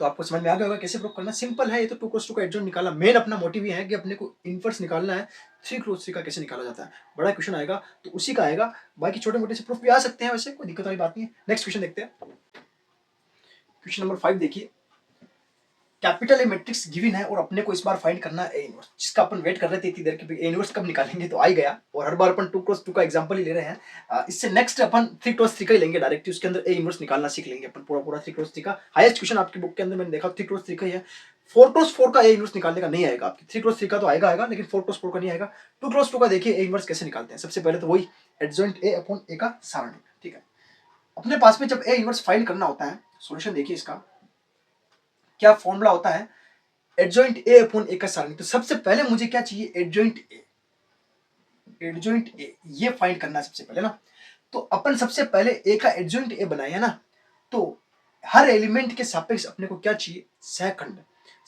तो आपको समझ में आ गया होगा कैसे प्रूफ करना। सिंपल है ये तो, 2 क्रॉस 2 का एडजॉइंट निकाला। मेन अपना मोटिव ये है कि अपने को इनवर्स निकालना है, 3 क्रॉस 3 का कैसे निकाला जाता है। बड़ा क्वेश्चन आएगा तो उसी का आएगा, बाकी छोटे मोटे से प्रूफ भी आ सकते हैं, वैसे कोई दिक्कत वाली बात नहीं है। नेक्स्ट क्वेश्चन देखते हैं, क्वेश्चन नंबर 5 देखिए। कैपिटल ए मैट्रिक्स गिवन है और अपने को इस बार फाइंड करना है ए इनवर्स, जिसका अपन वेट कर रहे थे इतनी देर के ए इनवर्स कब निकालेंगे, तो आ ही गया। और हर बार अपन 2 क्रॉस 2 का एग्जांपल ही ले रहे हैं। इससे नेक्स्ट अपन 3 क्रॉस 3 का ही लेंगे डायरेक्ट, उसके अंदर ए इनवर्स निकालना सीख लेंगे अपन पूरा पूरा 3 क्रॉस 3 का। हाईएस्ट क्वेश्चन आपकी बुक के अंदर मैंने देखा 3 क्रॉस 3 का ही है। 4 क्रॉस 4 का ए इनवर्स निकालने का नहीं आएगा आपकी, 3 क्रॉस 3 का तो आएगा लेकिन 4 क्रॉस 4 का नहीं आएगा। 2 क्रॉस 2 का देखिए ए इनवर्स कैसे निकालते हैं। सबसे पहले तो वही एडजॉइंट ए अपॉन ए का सारणी, ठीक है। अपने पास में जब ए इनवर्स फाइंड करना होता है, सॉल्यूशन देखिए इसका क्या फॉर्मूला होता है, एडजॉइंट ए अपॉन ए का सारणी। तो सबसे पहले मुझे क्या चाहिए, एडजॉइंट ए, एडजॉइंट ए ये फाइंड करना है सबसे पहले ना। तो अपन सबसे पहले ए का एडजॉइंट ए बनाया ना, तो हर एलिमेंट के सापेक्ष अपने को क्या चाहिए, सहखंड।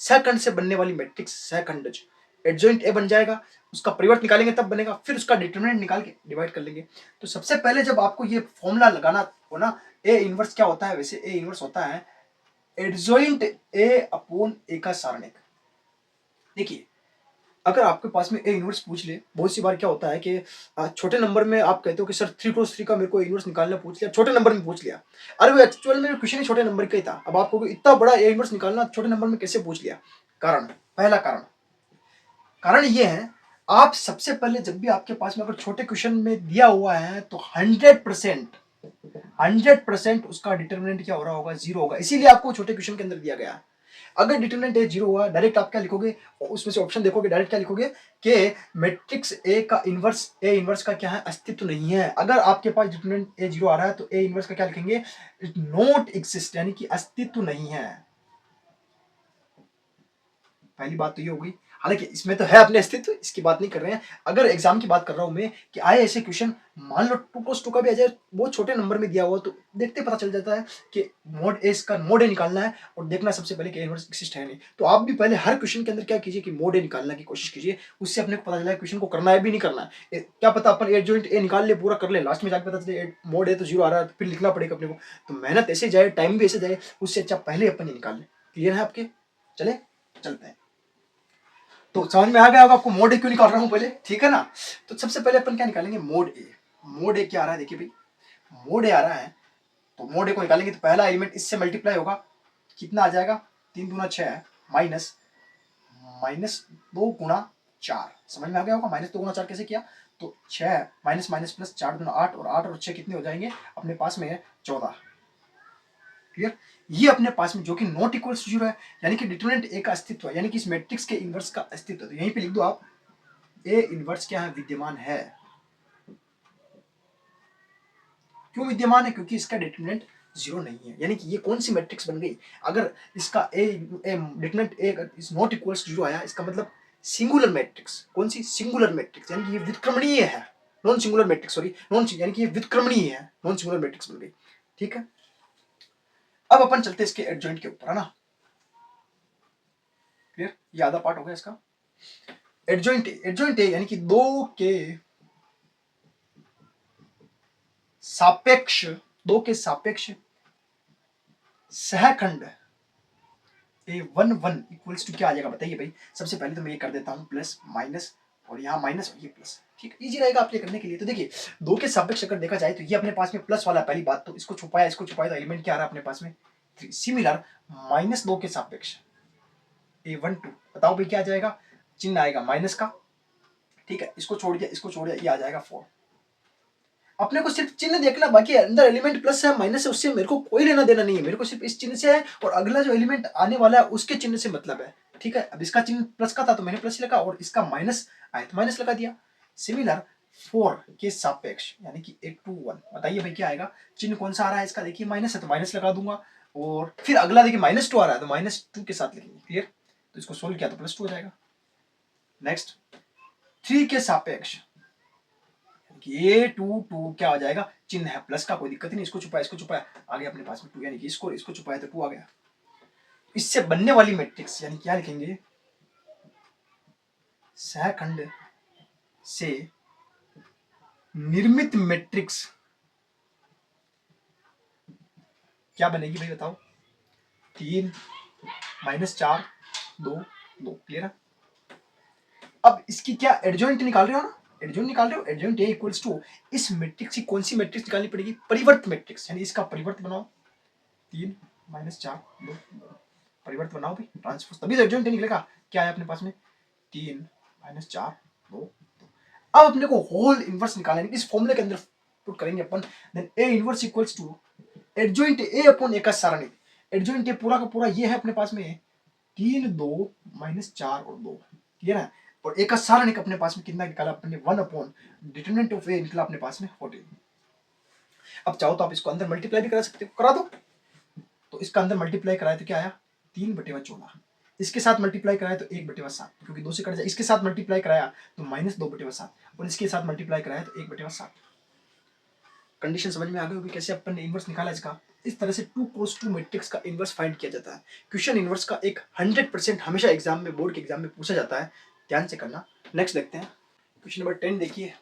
सहखंड से बनने वाली मैट्रिक्स सहखंडज, एडजॉइंट ए बन जाएगा। उसका परिवर्त निकालेंगे तब बनेगा, फिर उसका डिटरमिनेंट निकाल के डिवाइड कर लेंगे। तो सबसे पहले जब आपको ये फॉर्मूला लगाना हो ना, ए इनवर्स क्या होता है, वैसे ए इनवर्स होता है एडजॉइंट ए अपॉन ए का सारणिक। देखिए अगर आपके पास में ए इनवर्स पूछ ले, बहुत सी बार क्या होता है कि छोटे नंबर में आप कहते हो कि सर 3 क्रॉस 3 का मेरे को इनवर्स निकालना पूछ लिया, छोटे नंबर में पूछ लिया। अरे वो एक्चुअल में क्वेश्चन ही छोटे नंबर का ही था। अब आपको इतना बड़ा ए इनवर्स निकालना छोटे नंबर में कैसे पूछ लिया? कारण, पहला कारण ये है, आप सबसे पहले जब भी आपके पास में अगर छोटे क्वेश्चन में दिया हुआ है तो 100% उसका डिटरमिनेंट क्या हो रहा होगा, 0 होगा। इसीलिए आपको छोटे क्वेश्चन के अंदर दिया गया है। अगर डिटरमिनेंट ए 0 हुआ, डायरेक्ट आप क्या लिखोगे, उसमें से ऑप्शन देखोगे, डायरेक्ट क्या लिखोगे कि मैट्रिक्स ए का इनवर्स, ए इनवर्स का क्या है, अस्तित्व नहीं है। अगर आपके पास डिटरमिनेंट ए 0 आ रहा है तो ए इनवर्स का क्या लिखेंगे, नॉट एग्जिस्ट, यानी कि अस्तित्व नहीं है। पहली बात तो ये हो गई। हालांकि इसमें तो है अपने अस्तित्व, इसकी बात नहीं कर रहे हैं। अगर एग्जाम की बात कर रहा हूं मैं कि आए ऐसे क्वेश्चन, मान लो 2 क्रॉस 2 का भी आ जाए, बहुत छोटे नंबर में दिया हुआ, तो देखते पता चल जाता है कि मोड ए, इसका मोड ए निकालना है और देखना सबसे पहले कि इनवर्स एक्सिस्ट है नहीं। तो आप भी पहले हर क्वेश्चन के अंदर क्या कीजिए कि मोड ए निकालने की कोशिश कीजिए, उससे अपने को पता चला है क्वेश्चन को करना है भी नहीं करना है। क्या पता अपन एडजॉइंट ए निकाल ले, पूरा कर ले, लास्ट में जाकर पता चले मोड ए तो 0 आ रहा है, तो फिर लिखना पड़ेगा अपने को। तो मेहनत ऐसे जाए, टाइम भी ऐसे जाए, उससे अच्छा पहले अपन ये निकाल ले। क्लियर है आपके? चले चलते हैं। तो समझ में आ गया होगा आपको मोड ए क्यों निकाल रहा हूं पहले, ठीक है ना। तो सबसे पहले अपन क्या निकालेंगे, मोड ए। मोड ए क्या आ रहा है, देखिए भाई मोड ए आ रहा है, तो मोड ए को निकालेंगे तो पहला एलिमेंट इससे मल्टीप्लाई होगा, कितना आ जाएगा, 3 दूना 6 है, माइनस माइनस 2 गुना 4। समझ में आ गया होगा माइनस 2 गुना 4 कैसे किया। तो 6 माइनस माइनस प्लस 4 दूना 8, और 8 और 6 कितने हो जाएंगे अपने पास में है 14। क्लियर। ये अपने पास में जो कि नॉट इक्वल्स टू 0 है, यानी कि डिटरमिनेंट ए का अस्तित्व है, यानी कि इस मैट्रिक्स के इनवर्स का अस्तित्व। तो यहीं पे लिख दो आप, ए इनवर्स क्या है, विद्यमान है। क्यों विद्यमान है? क्योंकि इसका डिटरमिनेंट 0 नहीं है। यानी कि ये कौन सी मैट्रिक्स बन गई, अगर इसका A determinant A is not equals to 0 आया, इसका मतलब सिंगुलर मैट्रिक्स। कौन सी? सिंगुलर मैट्रिक्स, यानी कि ये व्युत्क्रमणीय है। Non singular matrix, sorry non, यानी कि ये व्युत्क्रमणीय है, नॉन सिंगुलर मैट्रिक्स बन गई। ठीक है, अब अपन चलते हैं इसके एडजॉइंट के ऊपर, है ना। क्लियर, ये आधा पार्ट हो गया इसका। एडजॉइंट, एडजॉइंट ए यानी कि दो के सापेक्ष, दो के सापेक्ष सहखंड A11 इक्वल्स टू क्या आ जाएगा बताइए भाई। सबसे पहले तो मैं ये कर देता हूं प्लस माइनस, और यहाँ माइनस और ये प्लस, ठीक है, इजी रहेगा आपके करने के लिए। तो देखिए दो के सापेक्ष अगर देखा जाए तो ये अपने पास में प्लस वाला, पहली बात तो इसको छुपाया, इसको छुपाया, तो एलिमेंट क्या आ रहा है अपने पास में 3। सिमिलर माइनस 2 के सापेक्ष A12, बताओ भाई क्या आ जाएगा, चिन्ह आएगा माइनस का, ठीक है, इसको छोड़ दिया, इसको छोड़ दिया, ये आ जाएगा 4। अपने को सिर्फ चिन्ह देखना, बाकी अंदर एलिमेंट प्लस है माइनस है उससे मेरे को कोई लेना देना नहीं है, मेरे को सिर्फ इस चिन्ह से है और अगला जो एलिमेंट आने वाला है उसके चिन्ह से मतलब है। ठीक है, अब इसका चिन्ह प्लस का था तो मैंने प्लस लगा, और इसका माइनस आया तो माइनस लगा दिया। सिमिलर 4 के सापेक्ष यानी कि 8 to 1, बताइए भाई क्या आएगा, चिन्ह कौन सा आ रहा है इसका, देखिए माइनस है तो माइनस लगा दूंगा, और फिर अगला देखिए -2 आ रहा है तो -2 के साथ लिखेंगे। क्लियर? तो इसको सोल्व किया तो +2 हो जाएगा। नेक्स्ट 3 के सापेक्ष ये 2 क्या हो जाएगा, चिन्ह है प्लस का, कोई दिक्कत नहीं, इसको छुपाया आ गया अपने पास में 2, यानी कि इसको छुपाया तो 2 आ गया। इससे बनने वाली मैट्रिक्स यानी क्या लिखेंगे, सहखंड से निर्मित मैट्रिक्स क्या बनेगी भाई बताओ, 3 -4 2 2। क्लियर है? अब इसकी क्या एडजॉइंट निकाल रहे हो ना, एडजॉइंट निकाल रहे हो, एडजॉइंट ए इक्वल्स टू इस मैट्रिक्स की कौन सी मैट्रिक्स निकालनी पड़ेगी, परिवर्त मैट्रिक्स, यानी इसका परिवर्त बनाओ 3 -4 2 परिवर्त बनाओ भाई, ट्रांसपोज, तभी तो एडजॉइंट निकलेगा। क्या है अपने पास में 3 -4 2 2। अब अपने को होल इनवर्स निकालना है, इस फॉर्मूले के अंदर पुट करेंगे अपन, then A inverse equals to adjoint A upon A का सारणी। एडजॉइंट ए पूरा का पूरा ये है अपने पास में 3 2 -4 और 2। क्लियर है? और ए का सारणी अपने पास में कितना निकाला अपने 1 अपॉन डिटरमिनेंट ऑफ ए निकला अपने पास में 14। अब चाहो तो आप इसको अंदर मल्टीप्लाई भी करा सकते हो, करा दो। तो इसका अंदर मल्टीप्लाई कराए तो क्या आया 3/14, इसके साथ मल्टीप्लाई कराया तो 1/7, क्योंकि 2 से कट जाए, इसके साथ मल्टीप्लाई कराया तो -2/7 और इसके साथ मल्टीप्लाई कराया तो 1/7। कंडीशन समझ में आ गई होगी कैसे अपन ने इनवर्स निकाला इसका। इस तरह से 2x2 मैट्रिक्स का इनवर्स फाइंड किया जाता है। क्वेश्चन इनवर्स का एक 100% हमेशा एग्जाम में, बोर्ड के एग्जाम में पूछा जाता है, ध्यान से करना। नेक्स्ट देखते हैं क्वेश्चन नंबर 10। देखिए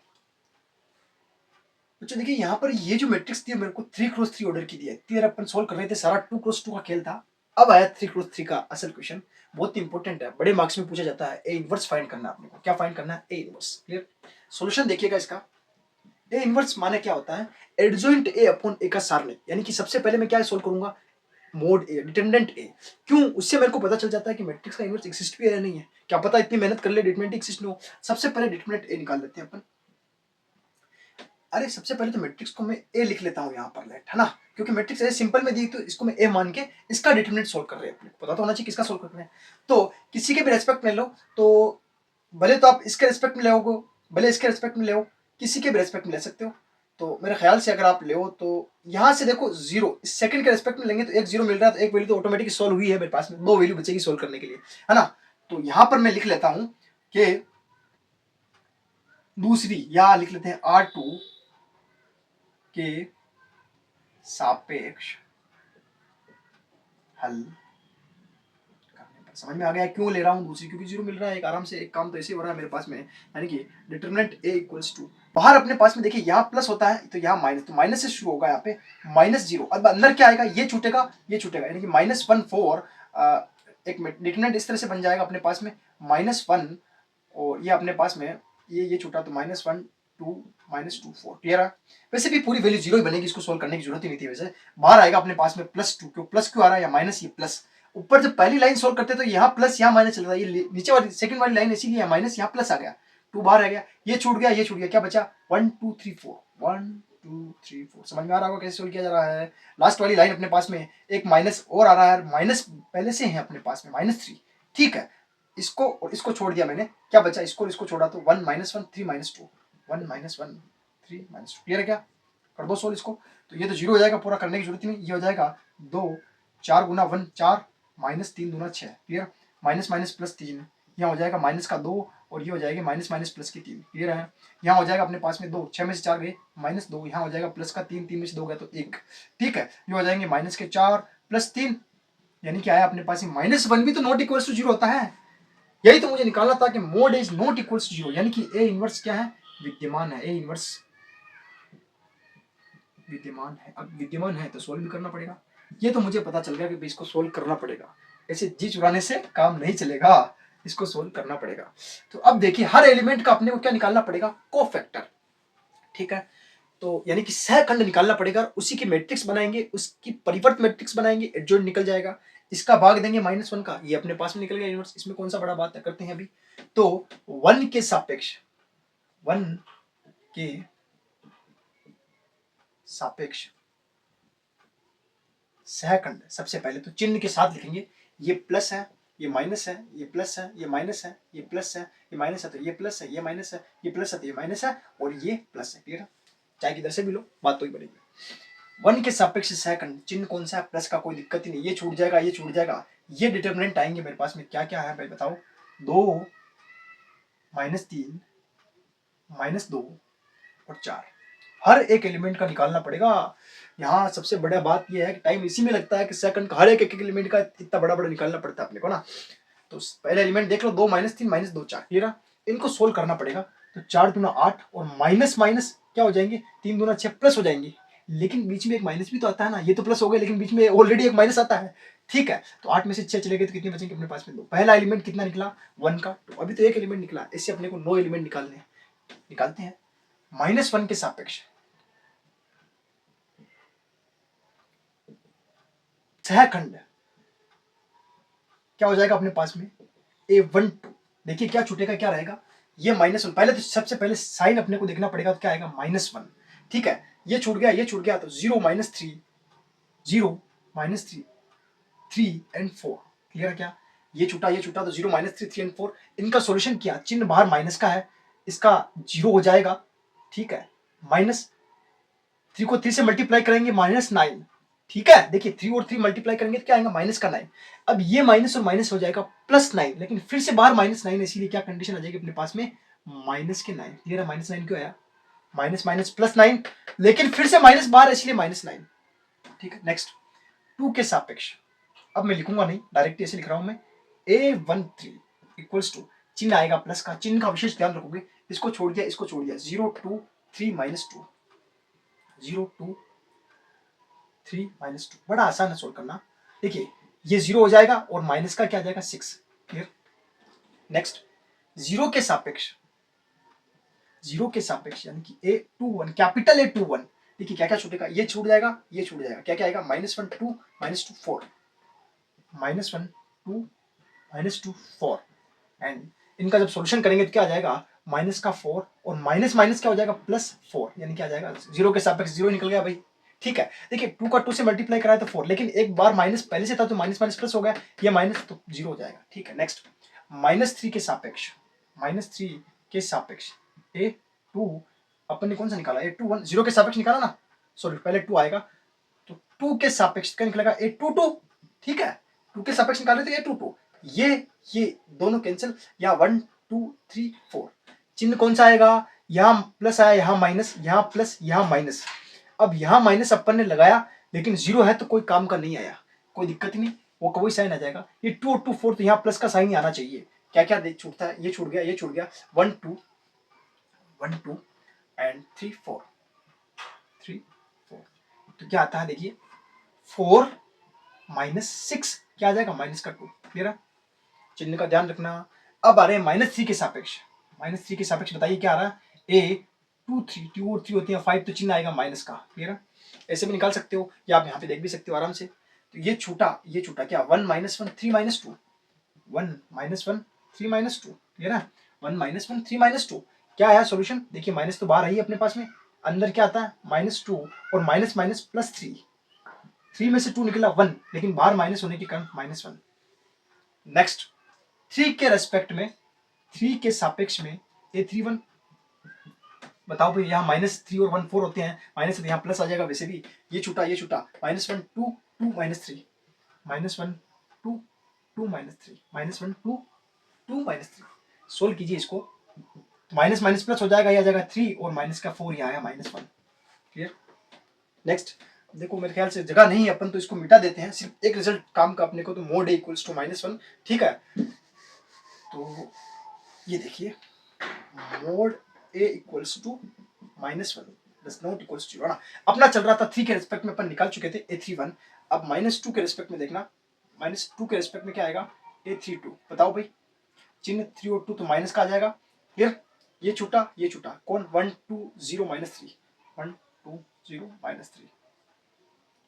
बच्चों, देखिए यहाँ पर ये जो मैट्रिक्स थी मेरे को 3x3 ऑर्डर की दिया है, अपन सोल्व कर रहे थे, सारा 2x2 का खेल था। अब आया 3x3 का असल क्वेश्चन, बहुत ही इंपॉर्टेंट है, बड़े मार्क्स में पूछा जाता है। ए इनवर्स फाइंड करना है अपने को, क्या फाइंड करना है, ए इनवर्स। क्लियर? सॉल्यूशन देखिएगा इसका। ए इनवर्स माने क्या होता है, एडजॉइंट ए अपॉन ए का सारणी, यानी कि सबसे पहले मैं क्या सोल्व करूंगा, मोड ए डिटरमिनेंट ए। क्यों? उससे मेरे को पता चल जाता है कि मैट्रिक्स का इनवर्स एक्सिस्ट भी है या नहीं है। क्या पता इतनी मेहनत कर ले डिटरमिनेंट एक्सिस्ट न हो। सबसे पहले डिटरमिनेंट ए निकाल लेते हैं अपन। अरे सबसे पहले तो मैट्रिक्स को मैं ए लिख लेता हूँ यहाँ पर, लेट है ना, क्योंकि मैट्रिक्स ए सिंपल में दी तो इसको मैं ए मान के इसका डिटरमिनेंट सोल्व कर रहे हैं, अपने पता तो होना चाहिए किसका सोल्व कर रहे हैं। तो किसी के भी रेस्पेक्ट में लो, तो भले तो आप इसके रेस्पेक्ट में ले, भले इसके रेस्पेक्ट में ले, किसी के भी रेस्पेक्ट में ले सकते हो। तो मेरे ख्याल से अगर आप ले तो यहाँ से देखो 0, इस सेकंड के रेस्पेक्ट में लेंगे तो एक 0 मिल रहा है, तो एक वैल्यू तो ऑटोमेटिक सोल्व हुई है मेरे पास में, 2 वैल्यू बचेगी सोल्व करने के लिए, है ना। तो यहाँ पर मैं लिख लेता हूँ कि दूसरी, या लिख लेते हैं R2 के सापेक्ष हल। समझ में आ गया क्यों ले रहा हूँ दूसरी, क्योंकि 0 मिल रहा है, एक आराम से एक काम तो ऐसे हो रहा है मेरे पास में, यानी कि डिटरमिनेंट ए इक्वल्स टू, बाहर अपने पास में देखिए यहाँ प्लस होता है तो यहाँ माइनस, तो माइनस से शुरू होगा यहाँ पे -0। अब अंदर क्या आएगा, ये छूटेगा ये छूटेगा, यानी कि -1 4 एक डिटरमिनेंट इस तरह से बन जाएगा अपने पास में -1, और ये अपने पास में ये छूटा तो -1 2 -2 4। क्लियर है? वैसे भी पूरी वैल्यू 0 ही बनेगी, इसको सोल्व करने की जरूरत ही नहीं थी। वैसे बाहर आएगा अपने पास में +2, क्यों प्लस क्यों आ रहा है, या माइनस ये प्लस। ऊपर जब पहली लाइन सोल्व करते तो यहाँ प्लस यहाँ माइनस चल रहा है, ये नीचे वाली सेकंड वाली लाइन इसीलिए माइनस यहाँ प्लस आ गया, 2 बाहर आ गया, ये छूट गया ये छूट गया, क्या बचा 1 2 3 4 1 2 3 4। समझ में आ रहा होगा कैसे सोल्व किया जा रहा है। लास्ट वाली लाइन अपने पास में एक माइनस और आ रहा है, माइनस पहले से है अपने पास में -3। ठीक है, इसको और इसको छोड़ दिया मैंने, क्या बचा, इसको इसको छोड़ा तो 1 -1 3 -2 1 -1 3 -2। क्लियर है? क्या कर दो सोल्व इसको, तो ये तो 0 हो जाएगा, पूरा करने की जरूरत ही नहीं, ये हो जाएगा 2 4 गुना 1 4 -3 दूना 6। क्लियर? माइनस माइनस प्लस 3, यहाँ हो जाएगा माइनस का 2, और ये हो जाएगी माइनस माइनस प्लस की 3। क्लियर है? यहाँ हो जाएगा अपने पास में 2, 6 में से 4 गए -2, यहाँ हो जाएगा प्लस का 3, 3 में से 2 गया तो 1। ठीक है, ये हो जाएंगे माइनस के 4 प्लस 3, यानी कि आया अपने पास में -1 भी तो नॉट इक्वल्स टू 0 होता है। यही तो मुझे निकालना था कि mod is not equals to 0, यानी कि ए इनवर्स क्या है, विद्यमान है। ए इनवर्स विद्यमान है। अब विद्यमान है तो सोल्व भी करना पड़ेगा। ये तो मुझे पता चल गया कि इसको सोल्व करना पड़ेगा, ऐसे जी चुराने से काम नहीं चलेगा, इसको सोल्व करना पड़ेगा। तो अब देखिए हर एलिमेंट का अपने को क्या निकालना पड़ेगा, कोफैक्टर। ठीक है, तो यानी कि सहखंड निकालना पड़ेगा, उसी की मैट्रिक्स बनाएंगे, उसकी परिवर्त मैट्रिक्स बनाएंगे, एडजॉइंट निकल जाएगा, इसका भाग देंगे -1 का, ये अपने पास में निकल गया इनवर्स। इसमें कौन सा बड़ा बात है, करते हैं अभी। तो 1 के सापेक्ष, 1 के सापेक्ष सहखंड, सबसे पहले तो चिन्ह के साथ लिखेंगे, ये प्लस है ये माइनस है, ये प्लस है ये माइनस है, ये प्लस है ये माइनस है, तो ये प्लस है ये माइनस है, ये प्लस है तो ये माइनस है, और ये प्लस है। क्लियर है? चाहे किधर से भी लो बात तो ही बनेगी। 1 के सापेक्ष सेकंड, चिन्ह कौन सा है, प्लस का, कोई दिक्कत ही नहीं, ये छूट जाएगा, ये छूट जाएगा, ये डिटर्मिनेंट आएंगे मेरे पास में, क्या क्या है भाई बताओ, 2 -3 -2 और 4, हर एक एलिमेंट का निकालना पड़ेगा। यहाँ सबसे बड़ा बात यह है कि टाइम इसी में लगता है कि सेकंड का हर एक एक एलिमेंट का इतना बड़ा बड़ा निकालना पड़ता है अपने को ना। तो पहले एलिमेंट देख लो, 2 -3 -2 4, क्लियर है, इनको सोल्व करना पड़ेगा। तो 4 दूना 8 और माइनस माइनस क्या हो जाएंगे, 3 दूना 6 प्लस हो जाएंगे, लेकिन बीच में एक माइनस भी तो आता है ना, ये तो प्लस हो गए लेकिन बीच में ऑलरेडी एक माइनस आता है, ठीक है। तो 8 में से 6 चले गए तो कितने बचेंगे अपने पास में, 2। पहला एलिमेंट कितना निकला, 1 का, तो अभी तो एक एलिमेंट निकला, इससे अपने को 9 एलिमेंट निकालने हैं, निकालते हैं। -1 के सापेक्ष सहखंड क्या हो जाएगा अपने पास में, A12, देखिए क्या छूटेगा, क्या रहेगा, ये -1, पहले तो सबसे पहले साइन अपने को देखना पड़ेगा, तो क्या आएगा -1, ठीक है, ये छूट गया, ये छूट गया, तो 0 -3 0 -3 3 एंड 4, क्लियर है क्या, ये छूटा तो 0 -3 3 एंड 4, इनका सॉल्यूशन किया, चिन्ह बाहर माइनस का है, इसका 0 हो जाएगा, ठीक है, -3 को 3 से मल्टीप्लाई करेंगे -9, ठीक है, देखिए 3 और 3 मल्टीप्लाई करेंगे तो क्या आएगा, माइनस का 9, अब ये माइनस और माइनस हो जाएगा +9, लेकिन फिर से बाहर -9, इसीलिए क्या कंडीशन आ जाएगी अपने पास में, -9, क्लियर है, -9 क्यों आया, माइनस माइनस +9, लेकिन फिर से माइनस बाहर, इसलिए -9, ठीक है। नेक्स्ट 2 के सापेक्ष, अब मैं लिखूंगा नहीं, डायरेक्ट ऐसे लिख रहा हूं मैं, A13 इक्वल्स टू, चिन्ह आएगा प्लस का, चिन्ह का विशेष ध्यान रखोगे, इसको छोड़ दिया, इसको छोड़ दिया, 0 2 3 -2 0 2 3 -2, बड़ा आसान है सोल्व करना, देखिए ये 0 हो जाएगा और माइनस का क्या आ जाएगा 6, क्लियर। नेक्स्ट 0 के सापेक्ष, 0 के सापेक्ष यानी कि A21, कैपिटल A21, देखिए क्या क्या छूटेगा, ये छूट जाएगा, ये छूट जाएगा, क्या क्या आएगा, -1 2 -2 4, -1 2 -2 4, एंड इनका जब सॉल्यूशन करेंगे तो क्या आ जाएगा, माइनस का 4 और माइनस माइनस क्या हो जाएगा, +4, यानी क्या आ जाएगा, 0 के सापेक्ष 0 निकल गया भाई, ठीक है। देखिए 2 का 2 से मल्टीप्लाई कराया तो 4, लेकिन एक बार माइनस पहले से था तो माइनस माइनस प्लस हो गया, ये माइनस तो 0 हो जाएगा, ठीक है। नेक्स्ट -3 के सापेक्ष, -3 के सापेक्ष A2, अपन ने कौन सा निकाला, A21, 0 के सापेक्ष निकाला ना, सॉरी पहले 2 आएगा, तो 2 के सापेक्ष क्या निकलेगा, A22, ठीक है, 2 के सापेक्ष निकाले तो A22, ये दोनों कैंसिल, यहाँ 1 2 3 4, चिन्ह कौन सा आएगा, यहाँ प्लस आया, यहाँ माइनस, यहाँ प्लस, यहाँ माइनस, अब यहाँ माइनस अपन ने लगाया लेकिन 0 है तो कोई काम का नहीं आया, कोई दिक्कत ही नहीं, वो कोई साइन आ जाएगा, ये 2 और 2 4, तो यहाँ प्लस का साइन ही आना चाहिए, क्या क्या छूटता है, ये छूट गया, ये छूट गया, 1 2 1 2 एंड 3 4 3 4, तो क्या आता है देखिए 4 -6, क्या आ जाएगा, माइनस का 2, क्लियर है, चिन्ह का ध्यान रखना। अब आ रहे हैं -3 के सापेक्ष, -3 के सापेक्ष बताइए क्या आ रहा है, A23, 2 और 3 होती है 5, तो चिन्ह आएगा माइनस का, क्लियर है, ऐसे भी निकाल सकते हो या आप यहाँ पे देख भी सकते हो आराम से। तो ये छूटा क्या, 1 -1 3 -2, 1 -1 3 -2, क्लियर है, 1 -1 3 -2, क्या आया सॉल्यूशन, देखिए माइनस तो बाहर आई है अपने पास में, अंदर क्या आता है -2 और माइनस माइनस +3, 3 में से 2 निकला 1, लेकिन बाहर माइनस होने के कारण -1। नेक्स्ट 3 के रेस्पेक्ट में, 3 के सापेक्ष में A31, बताओ भाई, यहाँ -3 और 1 4 होते हैं, माइनस तो यहाँ प्लस आ जाएगा, वैसे भी ये छूटा -1 2 2 -3 -1 2 2 -3 -1 2 2 -3, सोल्व कीजिए इसको, माइनस माइनस प्लस हो जाएगा, ये आ जाएगा 3 और माइनस का 4 यहाँ आया -1, क्लियर। नेक्स्ट देखो मेरे ख्याल से जगह नहीं है, अपन तो इसको मिटा देते हैं, सिर्फ एक रिजल्ट काम का अपने को, तो मोड A इक्वल्स टू -1, ठीक है। तो ये देखिए mod A equals to -1 does not equals to 0 ना, अपना चल रहा था 3 के रिस्पेक्ट में अपन निकाल चुके थे A31, अब -2 के रिस्पेक्ट में देखना, -2 के रिस्पेक्ट में क्या आएगा, A32, बताओ भाई, चिन्ह 3 और 2 तो माइनस का आ जाएगा, क्लियर, ये छूटा कौन, 1 2 0 -3 1 2 0 -3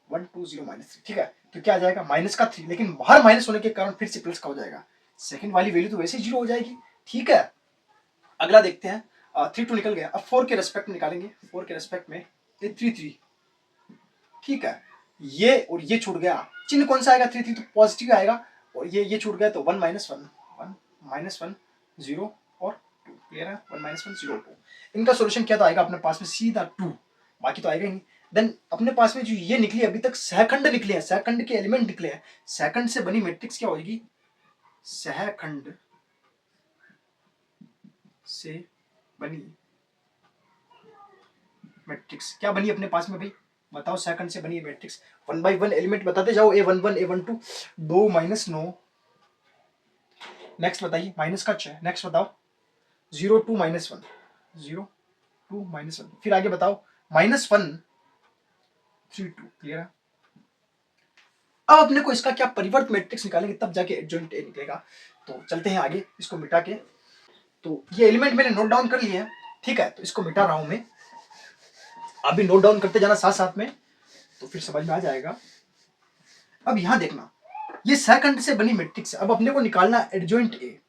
1 2 0 -3, ठीक है, तो क्या आ जाएगा, माइनस का 3, लेकिन बाहर माइनस होने के कारण फिर से प्लस का हो जाएगा, सेकंड वाली वैल्यू तो वैसे 0 हो जाएगी, ठीक है। अगला देखते हैं, 3 2 निकल गया, अब 4 के रेस्पेक्ट में निकालेंगे, 4 के रेस्पेक्ट में 3 ठीक है, ये और ये छूट गया, चिन्ह कौन सा आएगा, 3 तो पॉजिटिव आएगा, और ये छूट गया तो 1 -1 0 और 2, क्लियर है, 1 -1 0 2, इनका सॉल्यूशन क्या तो आएगा अपने पास में, सीधा 2, बाकी तो आएगा ही नहीं। देन अपने पास में जो ये निकली अभी तक सहखंड निकले हैं, सहखंड के एलिमेंट निकले हैं, सहखंड से बनी मैट्रिक्स क्या होगी, सहखंड से बनी मैट्रिक्स क्या बनी अपने पास में भाई, बताओ। सेकंड से बनी मैट्रिक्स, 1 by 1 एलिमेंट बताते जाओ, A11 A12 2 -9, नेक्स्ट बताइए माइनस का 6, नेक्स्ट बताओ 0 2 -1 0 2 -1, फिर आगे बताओ -1 3 2, क्लियर है। अब अपने को इसका क्या परिवर्त मैट्रिक्स निकालेंगे तब जाके एडजॉइंट ए निकलेगा। तो चलते हैं आगे इसको मिटा के। तो ये एलिमेंट मैंने नोट डाउन कर लिए हैं, ठीक है, तो इसको मिटा रहा हूं मैं, अभी नोट डाउन करते जाना साथ साथ में, तो फिर समझ में आ जाएगा। अब यहां देखना, ये सेकंड से बनी मैट्रिक्स है, अब अपने को निकालना एडजॉइंट ए।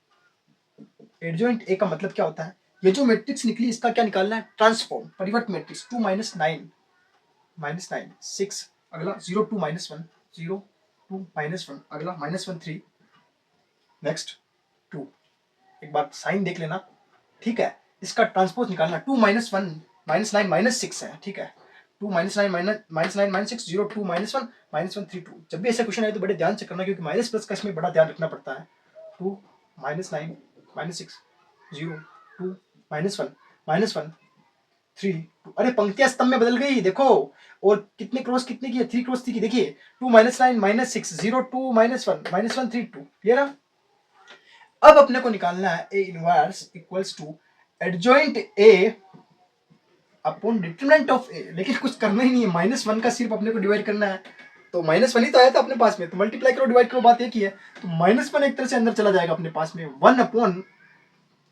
एडजॉइंट ए का मतलब क्या होता है, ये जो मैट्रिक्स निकली इसका क्या निकालना है, ट्रांसफॉर्म, परिवर्त मैट्रिक्स। 2 -9 6, अगला 0 2 -1 0 2 -1, अगला -1 3, नेक्स्ट 2। एक बार साइन देख लेना, ठीक है, इसका ट्रांसपोज निकालना। 2 -1 -9 -6 है, ठीक है, 2 -9 -6 0 2 -1 -1 3 2। जब भी ऐसा क्वेश्चन आए तो बड़े ध्यान से करना, क्योंकि माइनस प्लस का इसमें बड़ा ध्यान रखना पड़ता है। 2 -9 -6 0 2 -1 3 2। अरे पंक्तियां स्तंभ में बदल गई देखो, और कितने क्रॉस कितने की है, 3 क्रॉस 3 की, देखिए 2 -9 -6 0 2 -1 3 2, क्लियर है। अब अपने को निकालना है A inverse equals to adjoint A upon determinant of A, लेकिन कुछ करना ही नहीं है, -1 का सिर्फ अपने को डिवाइड करना है, तो -1 ही तो आया था अपने पास में, तो मल्टीप्लाई करो डिवाइड करो, बात एक ही है। तो -1 एक तरह से अंदर चला जाएगा अपने पास में, 1 अपॉन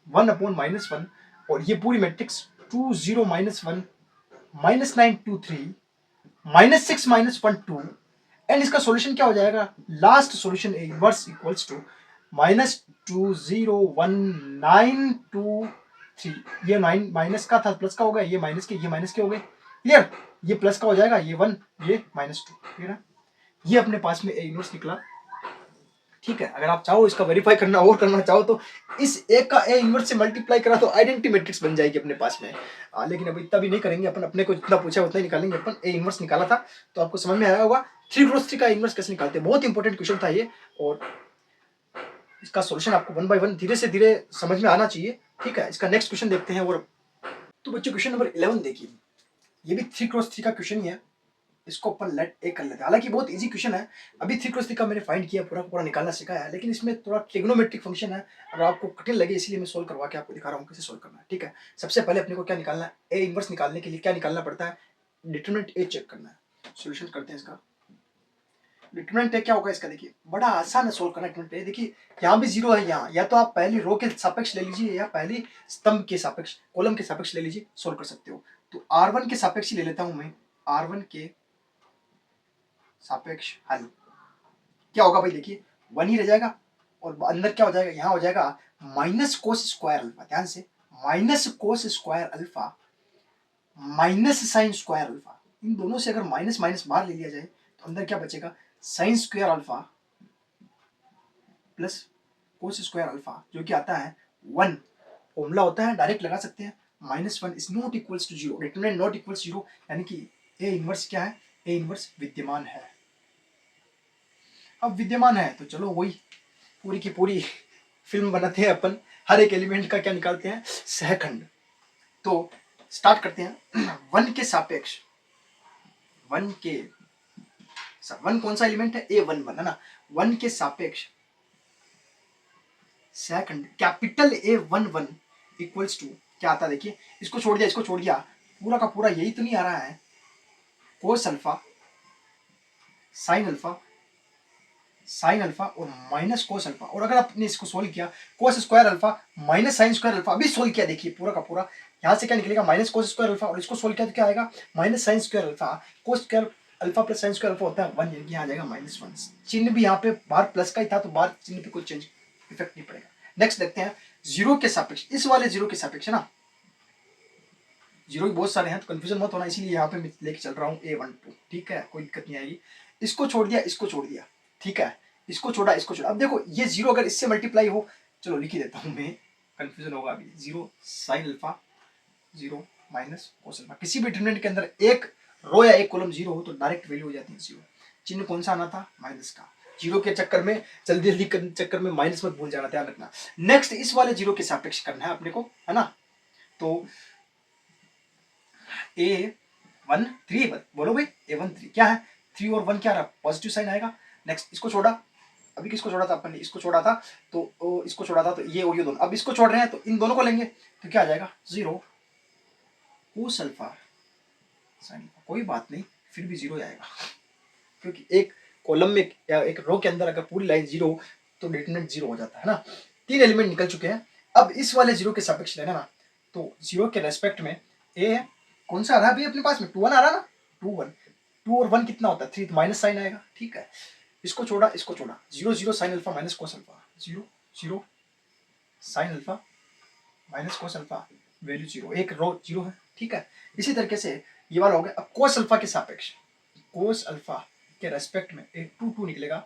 -1, और ये पूरी मैट्रिक्स 2 0 -1 -9 2 3 -6 -1 2, एंड इसका सॉल्यूशन क्या हो जाएगा, last solution A inverse equals to -2 0 1 9 2 3। ये 9 माइनस का था, प्लस का हो गया, ये माइनस के हो गए, क्लियर। ये प्लस का हो जाएगा, ये 1 ये -2, क्लियर है। ये अपने पास में ए इनवर्स निकला, ठीक है। अगर आप चाहो इसका वेरीफाई करना और करना चाहो तो इस एक का ए इनवर्स से मल्टीप्लाई करा तो आइडेंटिटी मैट्रिक्स बन जाएगी अपने पास में। लेकिन अभी इतना भी नहीं करेंगे अपन, अपने को जितना पूछा उतना ही निकालेंगे अपन। ए इनवर्स निकाला था तो आपको समझ में आया होगा 3 × 3 का इनवर्स कैसे निकालते हैं, बहुत इंपॉर्टेंट क्वेश्चन था ये, और इसका सॉल्यूशन आपको 1 by 1 धीरे से धीरे समझ में आना चाहिए, ठीक है। इसका नेक्स्ट क्वेश्चन देखते हैं। और तो बच्चों क्वेश्चन नंबर 11 देखिए, ये भी 3 × 3 का क्वेश्चन ही है, इसको अपन लेट ए कर लेते हैं। हालांकि बहुत इजी क्वेश्चन है, अभी 3 × 3 का मैंने फाइंड किया, पूरा पूरा निकालना सिखाया है, लेकिन इसमें थोड़ा ट्रिग्नोमेट्रिक फंक्शन है, अगर आपको कठिन लगे इसलिए मैं सोल्व करवा के आपको दिखा रहा हूँ कैसे सोल्व करना है, ठीक है। सबसे पहले अपने को क्या निकालना है, ए इनवर्स निकालने के लिए क्या निकालना पड़ता है, डिटरमिनेंट ए चेक करना है। सोल्यूशन करते हैं इसका। डिटरमिनेंट ए क्या होगा इसका, देखिए बड़ा आसान है सोल्व करना। डिटरमिनेंट ए देखिए, यहाँ भी 0 है, यहाँ या तो आप पहली रो के सापेक्ष ले लीजिए या पहली स्तंभ के सापेक्ष, कॉलम के सापेक्ष ले लीजिए, सोल्व कर सकते हो। तो R1 के सापेक्ष ही ले लेता हूं मैं, R1 के सापेक्ष हल क्या होगा भाई, देखिए 1 ही रह जाएगा, और अंदर क्या हो जाएगा, यहाँ हो जाएगा माइनस कोस स्क्वायर अल्फा, ध्यान से, minus cos square alpha minus sine square alpha. इन दोनों से अगर माइनस माइनस बाहर ले लिया जाए तो अंदर क्या बचेगा, sign square alpha plus cos square alpha, जो कि आता है 1, फॉर्मूला होता है डायरेक्ट लगा सकते हैं, -1 is not equals to 0, determinant not equals 0, यानी कि ए इनवर्स क्या है, ए इनवर्स विद्यमान है। अब विद्यमान है तो चलो वही पूरी की पूरी फिल्म बनाते हैं अपन, हर एक एलिमेंट का क्या निकालते हैं, सहखंड। तो स्टार्ट करते हैं। 1 के सापेक्ष, 1 कौन सा एलिमेंट है, A11 है ना, 1 के सापेक्ष सहखंड कैपिटल A11 इक्वल्स टू क्या आता है, देखिए इसको छोड़ दिया, इसको छोड़ दिया, पूरा का पूरा यही तो नहीं आ रहा है, कोस अल्फा साइन अल्फा और माइनस कोस अल्फा। और अगर आपने इसको सोल्व किया, कोस square alpha minus sine square alpha, अभी सोल्व किया, देखिए पूरा का पूरा यहाँ से क्या निकलेगा, माइनस कोस स्क्वायर अल्फा, और इसको सोल्व किया तो क्या आएगा, माइनस साइन स्क्वायर अल्फा, कोस square alpha plus sign square alpha होता है 1, यानी यहाँ आ जाएगा -1। चिन्ह भी यहाँ पे बाहर प्लस का ही था, तो बाहर चिन्ह पे कोई चेंज इफेक्ट नहीं पड़ेगा। नेक्स्ट देखते हैं 0 के सापेक्ष, इस वाले 0 के सापेक्ष है ना, 0 बहुत सारे हैं तो कंफ्यूजन मत होना, इसीलिए यहाँ पे मैं लेके चल रहा हूँ A12, ठीक है, कोई दिक्कत नहीं आएगी। इसको छोड़ दिया, इसको छोड़ दिया, ठीक है, इसको छोड़ा, इसको छोड़ा। अब देखो ये 0 अगर इससे मल्टीप्लाई हो, चलो लिख ही देता हूँ मैं, कंफ्यूजन होगा अभी। 0 sine alpha 0 minus cos alpha, किसी भी डिटरमिनेंट के अंदर एक रो या एक कॉलम जीरो हो तो डायरेक्ट वैल्यू हो जाती है जीरो। चिन्ह कौन सा आना था, माइनस का। जीरो के चक्कर में जल्दी जल्दी करने चक्कर में माइनस मत भूल जाना, ध्यान रखना। नेक्स्ट इस वाले जीरो के सापेक्ष करना है अपने को, है ना। तो A13 बोलो भाई, A13 क्या है, 3 और 1 क्या रहा, पॉजिटिव साइन आएगा। नेक्स्ट इसको छोड़ा, अभी किसको छोड़ा था अपन ने, इसको छोड़ा था, तो इसको छोड़ा था, तो ये और ये दोनों, अब इसको छोड़ रहे हैं तो इन दोनों को लेंगे, तो क्या आ जाएगा, 0 कोस अल्फा साइन। कोई बात नहीं, फिर भी 0 आएगा, क्योंकि एक कॉलम में या एक रो के अंदर अगर पूरी लाइन 0 तो डिटरमिनेंट 0 हो जाता है ना। 3 एलिमेंट निकल चुके हैं। अब इस वाले 0 के सापेक्ष लेना ना, तो 0 के रेस्पेक्ट में ए है, कौन सा आ रहा है अभी अपने पास में, 2 1 आ रहा ना, 2 1, 2 और 1 कितना होता है 3, तो माइनस साइन आएगा, ठीक है। इसको छोड़ा, इसको छोड़ा, 0 0 sine alpha minus cos alpha, 0 0 sine alpha minus cos alpha, value 0, एक रो 0 है, ठीक है। इसी तरीके से ये वाला हो गया। अब कोस अल्फा के सापेक्ष, कोस अल्फा के रेस्पेक्ट में एक 2 2 निकलेगा,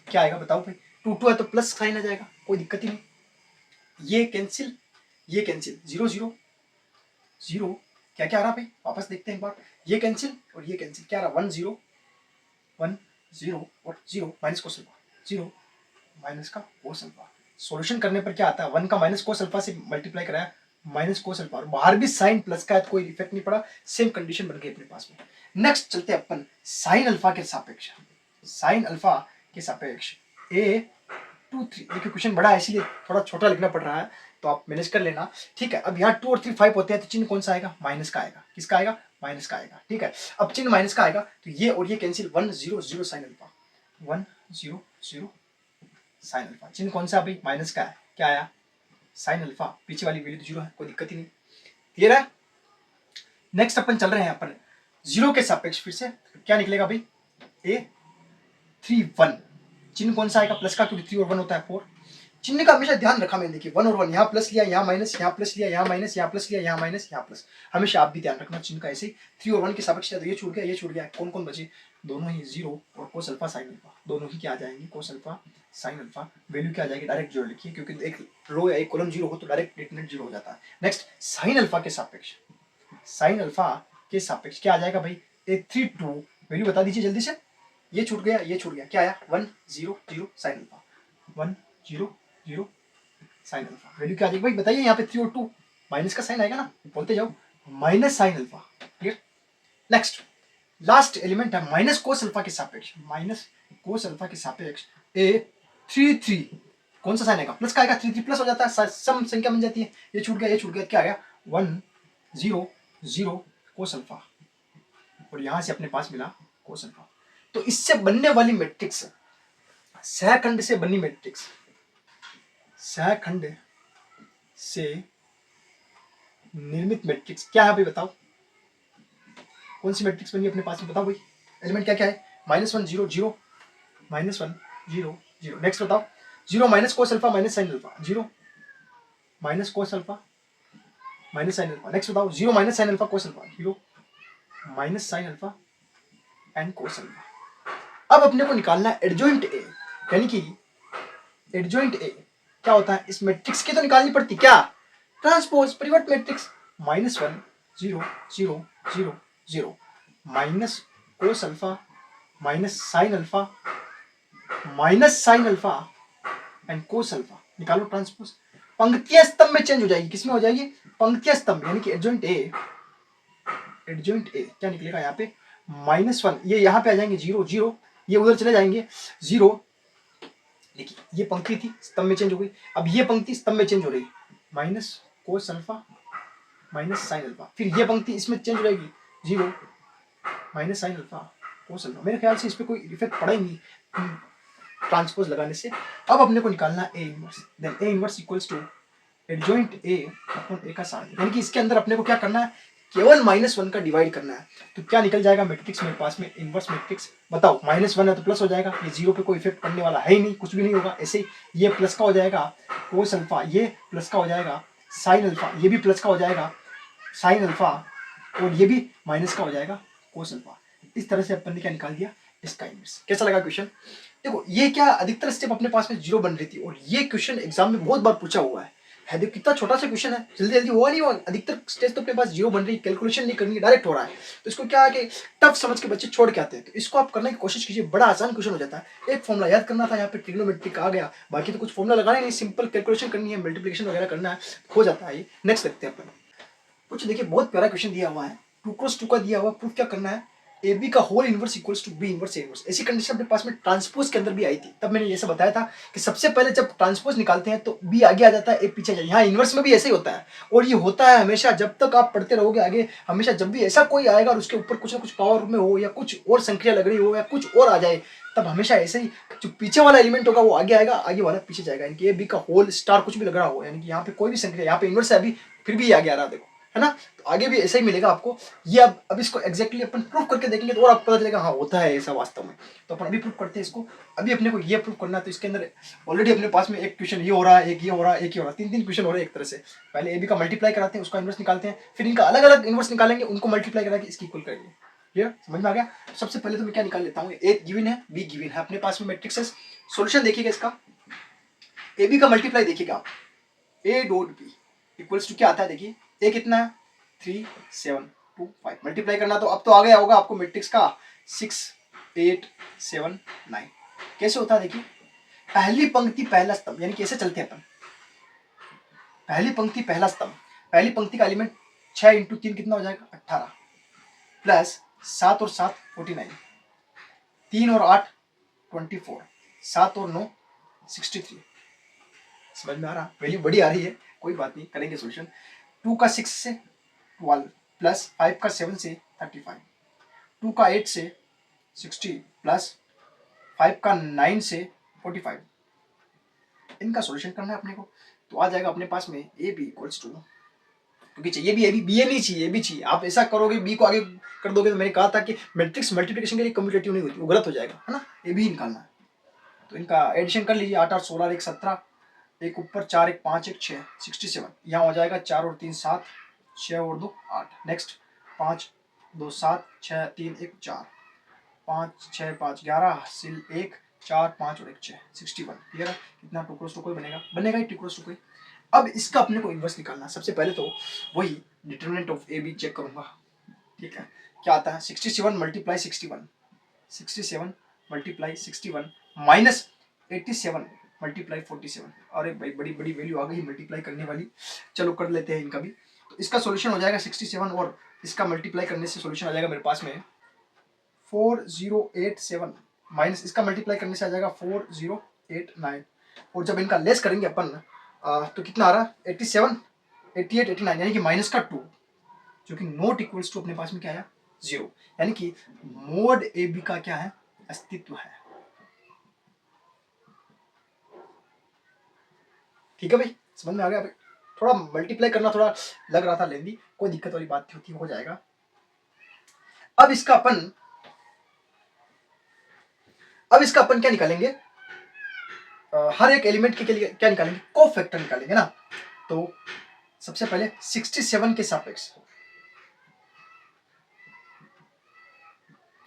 क्या आएगा बताओ भाई, 2 2 है तो प्लस साइन आ जाएगा, कोई दिक्कत ही नहीं। ये कैंसिल, ये कैंसिल, 0 0 0, क्या क्या आ रहा भाई, वापस देखते हैं एक बार, ये कैंसिल और ये कैंसिल, क्या आ रहा, 1 0 1 0 और 0 माइनस कोस अल्फा, 0 माइनस का कोस अल्फा। सॉल्यूशन करने पर क्या आता है, 1 का माइनस कोस अल्फा से मल्टीप्लाई कराया, माइनस कोस अल्फा, और बाहर भी साइन प्लस का है तो कोई इफेक्ट नहीं पड़ा, सेम कंडीशन बन गई अपने पास में। नेक्स्ट चलते हैं अपन साइन अल्फा के सापेक्ष, साइन अल्फा के सापेक्ष A23। देखिए क्वेश्चन बड़ा है इसीलिए थोड़ा छोटा लिखना पड़ रहा है, तो आप मैनेज कर लेना, ठीक है। अब यहाँ 2 और 3 5 होते हैं, तो चिन्ह कौन सा आएगा, माइनस का आएगा, किसका आएगा, माइनस का आएगा, ठीक है। अब चिन्ह माइनस का आएगा तो ये और ये cancel, 1 0 0 sine alpha, 1 0 0 sine alpha, चिन्ह कौन सा अभी माइनस का है, क्या आया, साइन अल्फा, पीछे वाली वैल्यू 0 है, कोई दिक्कत ही नहीं, क्लियर है। नेक्स्ट अपन चल रहे हैं अपन 0 के सापेक्ष, फिर से क्या निकलेगा भाई, A31, चिन्ह कौन सा आएगा, प्लस का, क्योंकि 3 और 1 होता है 4। चिन्ह का हमेशा ध्यान रखा मैंने, देखिए 1 और 1, यहाँ प्लस लिया, यहाँ माइनस, यहाँ प्लस लिया, यहाँ माइनस, यहाँ प्लस लिया, यहाँ माइनस, यहाँ प्लस, हमेशा आप भी ध्यान रखना चिन्ह का ऐसे ही। 3 और 1 के सापेक्ष तो ये छूट गया, ये छूट गया, कौन कौन बचे, दोनों ही 0 और कोस अल्फा साइन अल्फा, दोनों ही क्या आ जाएंगे, cos alpha sine alpha, value क्या आ जाएगी, डायरेक्ट 0 लिखिए, क्योंकि एक रो या एक कॉलम 0 हो तो डायरेक्ट डिटरमिनेंट 0 हो जाता है। नेक्स्ट साइन अल्फा के सापेक्ष, साइन अल्फा के सापेक्ष क्या आ जाएगा भाई, A32, वैल्यू बता दीजिए जल्दी से, ये छूट गया, ये छूट गया, क्या आया, 1 0 0 sine alpha, 1 0 0 sine alpha, value क्या आ जाएगी भाई बताइए, यहाँ पे 3 और 2 माइनस का साइन आएगा ना, बोलते जाओ, minus sine alpha, clear. Next last element है माइनस कोस अल्फा के सापेक्ष, माइनस कोस अल्फा के सापेक्ष A33, कौन सा साइन आएगा, प्लस का आएगा, 3 प्लस हो जाता है, सम संख्या बन जाती है, ये छूट गया, ये छूट गया, क्या आ गया, 1 0 0 कोस अल्फा, और यहां से अपने पास मिला कोस अल्फा। तो इससे बनने वाली मैट्रिक्स, सहखंड से बनी मैट्रिक्स, सहखंड से निर्मित मैट्रिक्स क्या है भाई बताओ, कौन सी मैट्रिक्स बनी अपने पास में बताओ भाई, एलिमेंट क्या क्या है, -1 0 0 -1 0 0, नेक्स्ट बताओ, 0 minus cos alpha minus sine alpha, 0 minus cos alpha minus sine alpha, next बताओ 0 minus sine alpha cos alpha, 0 minus sine alpha and cos alpha. अब अपने को निकालना है एडजॉइंट ए, यानी कि एडजॉइंट ए क्या होता है, इस मैट्रिक्स की तो निकालनी पड़ती, क्या, ट्रांसपोज परिवर्त matrix, -1 0 0 0 0 minus cos alpha minus sine alpha and cos alpha, निकालो ट्रांसपोज, पंक्तियां स्तंभ में चेंज हो जाएगी, किसमें हो जाएगी, पंक्तियां स्तंभ, यानी कि एडजॉइंट ए क्या निकलेगा यहाँ पे, -1, ये यहाँ पे आ जाएंगे 0 0, ये उधर चले जाएंगे 0, देखिए ये पंक्ति थी स्तंभ में चेंज हो गई, अब ये पंक्ति स्तंभ में चेंज हो रही, minus cos alpha minus sine alpha, फिर ये पंक्ति इसमें चेंज हो जाएगी 0 minus sine alpha cos alpha. मेरे ख्याल से इस पर कोई इफेक्ट पड़ा ही नहीं ट्रांसपोज लगाने से। अब अपने को निकालना A inverse, then A inverse equals to adjoint A upon A का साइन, यानी कि इसके अंदर अपने को क्या करना है, केवल -1 का डिवाइड करना है, तो क्या निकल जाएगा मैट्रिक्स मेरे पास में, इनवर्स मैट्रिक्स, बताओ -1 है तो प्लस हो जाएगा, ये 0 पे कोई इफेक्ट पड़ने वाला है ही नहीं, कुछ भी नहीं होगा, ऐसे ही ये प्लस का हो जाएगा कोस अल्फा, ये प्लस का हो जाएगा साइन अल्फा, ये भी प्लस का हो जाएगा साइन अल्फा, और ये भी माइनस का हो जाएगा कोस अल्फा। इस तरह से अपन ने क्या निकाल दिया, इसका इनवर्स। कैसा लगा क्वेश्चन, देखो ये क्या अधिकतर स्टेप अपने पास में 0 बन रही थी, और ये क्वेश्चन एग्जाम में बहुत बार पूछा हुआ है है देखो कितना छोटा सा क्वेश्चन है, जल्दी जल्दी हुआ नहीं हुआ। अधिकतर स्टेज तो अपने पास जीरो बन रही, कैलकुलेशन नहीं करनी है, डायरेक्ट हो रहा है। तो इसको क्या है कि टफ समझ के बच्चे छोड़ के आते हैं, तो इसको आप करने की कोशिश कीजिए, बड़ा आसान क्वेश्चन हो जाता है। एक फॉर्मूला याद करना था, यहाँ पे ट्रिग्नोमेट्रिक आ गया, बाकी तो कुछ फॉर्मूला लगाना नहीं, सिंपल कैलकुलेशन करनी है, मल्टीप्लिकेशन वगैरह करना है, हो जाता है। ये नेक्स्ट देखते हैं अपन। कुछ देखिए बहुत प्यारा क्वेश्चन दिया हुआ है, 2 क्रॉस 2 का दिया हुआ, प्रूफ क्या करना है, ए बी का whole inverse equals to B inverse A inverse. ऐसी कंडीशन अपने पास में ट्रांसपोज के अंदर भी आई थी, तब मैंने ये सब बताया था कि सबसे पहले जब ट्रांसपोज निकालते हैं तो बी आगे आ जाता है, ए पीछे जाए। यहाँ इनवर्स में भी ऐसे ही होता है, और ये होता है हमेशा, जब तक आप पढ़ते रहोगे आगे, हमेशा जब भी ऐसा कोई आएगा और उसके ऊपर कुछ ना कुछ पावर में हो, या कुछ और संख्या लग रही हो, या कुछ और आ जाए, तब हमेशा ऐसे ही जो पीछे वाला एलिमेंट होगा वो आगे आएगा, आगे वाला पीछे जाएगा। यानी कि ए बी का होल स्टार कुछ भी लग रहा हो, यानी कि यहाँ पे कोई भी संख्या, यहाँ पे इनवर्स है अभी, फिर भी आगे आ रहा है, देखो है ना। तो आगे भी ऐसा ही मिलेगा आपको। ये अब इसको एग्जैक्टली अपन प्रूफ करके देखेंगे तो और आपको पता चलेगा हाँ होता है ऐसा वास्तव में। तो अपन अभी प्रूफ करते हैं इसको। अभी अपने को ये प्रूफ करना है, तो इसके अंदर ऑलरेडी अपने पास में एक क्वेश्चन ये हो रहा है, एक ये हो रहा है, एक ये हो रहा है, तीन क्वेश्चन हो रहे हैं एक तरह से। पहले ए बी का मल्टीप्लाई कराते हैं, उसका इनवर्स निकालते हैं, फिर इनका अलग अलग इनवर्स निकालेंगे, उनको मल्टीप्लाई करा के इसकी इक्वल करेंगे। क्लियर, समझ में आ गया। सबसे पहले तो मैं क्या निकाल लेता हूँ, ए गिवन है, बी गिवन है, अपने पास में मैट्रिक्स है। सोल्यूशन देखिएगा इसका, ए बी का मल्टीप्लाई देखिएगा आप, A dot B equals to क्या आता है, देखिए ए कितना है 3 7 2 5, मल्टीप्लाई करना तो अब तो आ गया होगा आपको मैट्रिक्स का 6 8 7 9। कैसे होता है देखिए, पहली पंक्ति पहला स्तंभ, यानी कैसे चलते हैं अपन, पहली पंक्ति पहला स्तंभ, पहली पंक्ति का एलिमेंट 6 इंटू 3 कितना हो जाएगा 18, प्लस 7 और 7 49, 3 और 8 24, 7 और 9 63। समझ में आ रहा, वैल्यू बड़ी आ रही है, कोई बात नहीं, करेंगे सोल्यूशन। 2 का 6 से 12, प्लस 5 का 7 से 35, 2 का 8 से 60, प्लस 5 का 9 से 45। इनका सॉल्यूशन करना है अपने को, तो आ जाएगा अपने पास में ए बी इक्वल्स टू, क्योंकि चाहिए भी, ए बी, बी ए नहीं चाहिए, ए बी चाहिए। आप ऐसा करोगे बी को आगे कर दोगे, तो मैंने कहा था कि मैट्रिक्स मल्टीप्लिकेशन के लिए कम्यूटेटिव नहीं होती, वो गलत हो जाएगा, है ना। ए बी निकालना है, तो इनका एडिशन कर लीजिए, 8 8 16 1 17, एक ऊपर 4 1 5 1 6 67, यहाँ हो जाएगा 4 और 3 7, 6 और 2 8, नेक्स्ट 5 2 7 6 3 1 4, 5 6 5 11 सिल 1 4 5 और 1 6 61। क्लियर है, कितना 2 क्रॉस 2 कोई बनेगा, बनेगा ही 2 क्रॉस 2 कोई। अब इसका अपने को इन्वर्स निकालना है। सबसे पहले तो वही determinant of A B check करूंगा, ठीक है। क्या आता है 67 मल्टीप्लाई 61, 67 मल्टीप्लाई 61 माइनस 87 मल्टीप्लाई 47। अरे भाई बड़ी बड़ी वैल्यू आ गई मल्टीप्लाई करने वाली, चलो कर लेते हैं इनका भी। तो इसका सॉल्यूशन हो जाएगा 67, और इसका मल्टीप्लाई करने से सॉल्यूशन आ जाएगा मेरे पास में 4087, माइनस इसका मल्टीप्लाई करने से आ जाएगा 4089, और जब इनका लेस करेंगे अपन तो कितना आ रहा है 87 88 89, यानी कि माइनस का 2, जो कि नॉट इक्वल्स टू अपने पास में क्या है 0, यानी कि मोड ए बी का क्या है अस्तित्व है। ठीक है भाई, समझ में आ गया भाई। थोड़ा मल्टीप्लाई करना थोड़ा लग रहा था लेंदी, कोई दिक्कत वाली बात नहीं होती, हो जाएगा। अब इसका अपन क्या निकालेंगे, हर एक एलिमेंट के लिए क्या निकालेंगे, कोफैक्टर निकालेंगे ना। तो सबसे पहले 67 के सापेक्ष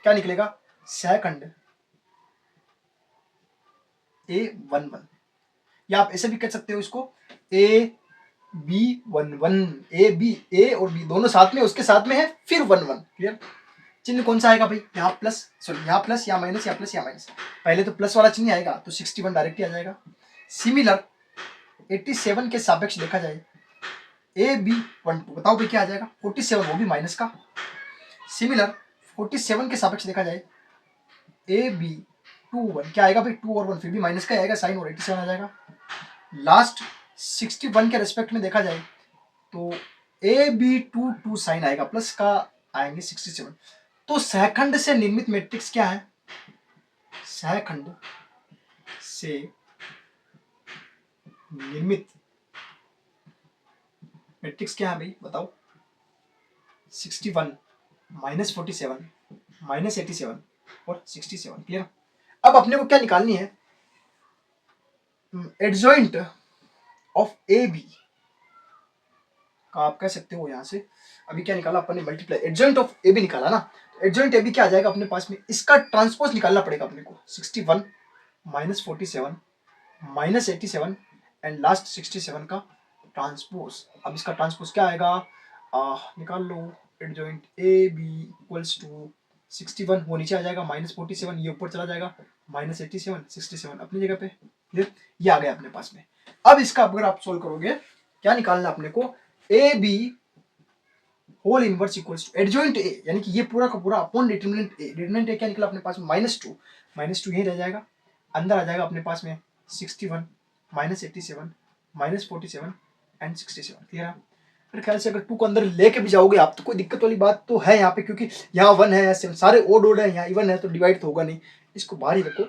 क्या निकलेगा, सहखंड A11, या आप ऐसे भी कह सकते हो इसको AB11, ए बी, ए और बी दोनों साथ में, उसके साथ में है फिर 11। क्लियर, चिन्ह कौन सा आएगा भाई, यहाँ प्लस, सॉरी यहाँ प्लस या माइनस, या प्लस या माइनस, पहले तो प्लस वाला चिन्ह आएगा, तो 61 डायरेक्ट ही आ जाएगा। सिमिलर 87 के सापेक्ष देखा जाए AB12, बताओ भाई क्या आ जाएगा 47, वो भी माइनस का। सिमिलर 47 के सापेक्ष देखा जाए AB21, क्या आएगा भाई 2 और 1, फिर भी माइनस का आएगा साइन, और 87 आ जाएगा। लास्ट 61 के रेस्पेक्ट में देखा जाए तो AB22 साइन आएगा, प्लस का आएंगे 67। तो सहखंड से निर्मित मैट्रिक्स क्या है, सहखंड से निर्मित मैट्रिक्स क्या है भाई बताओ, 61 माइनस 47 माइनस 87 और 67। क्लियर, अब अपने को क्या निकालनी है, एडजॉइंट ऑफ ए बी का आप कह सकते हो, यहां से अभी क्या निकाला अपन ने, multiply, adjoint of A B निकाला ना। एडजॉइंट ए बी क्या आ जाएगा अपने पास में, इसका ट्रांसपोज निकालना पड़ेगा अपने को, 61 माइनस 47 माइनस 87 एंड लास्ट 67 का ट्रांसपोज, अब इसका ट्रांसपोज क्या आएगा, निकाल लो, adjoint A B equals to 61, वो नीचे आ जाएगा -47, ये ऊपर चला जाएगा -87, 67 अपनी जगह पे, ये आ गया अपने पास में। अब इसका अगर आप सोल्व करोगे, क्या निकालना अपने को, A B whole inverse equals to adjoint A, यानी कि ये पूरा का पूरा upon determinant A, determinant A क्या निकला अपने पास में -2, -2 यही रह जाएगा, अंदर आ जाएगा अपने पास में 61, -87, -47 एंड 67, क्लियर है। मेरे ख्याल से अगर 2 को अंदर लेके भी जाओगे आप तो कोई दिक्कत वाली बात तो है यहाँ पे, क्योंकि यहाँ 1 है, 7 सारे ओड ओड है, यहाँ इवन है तो डिवाइड तो होगा नहीं, इसको बाहर ही रखो,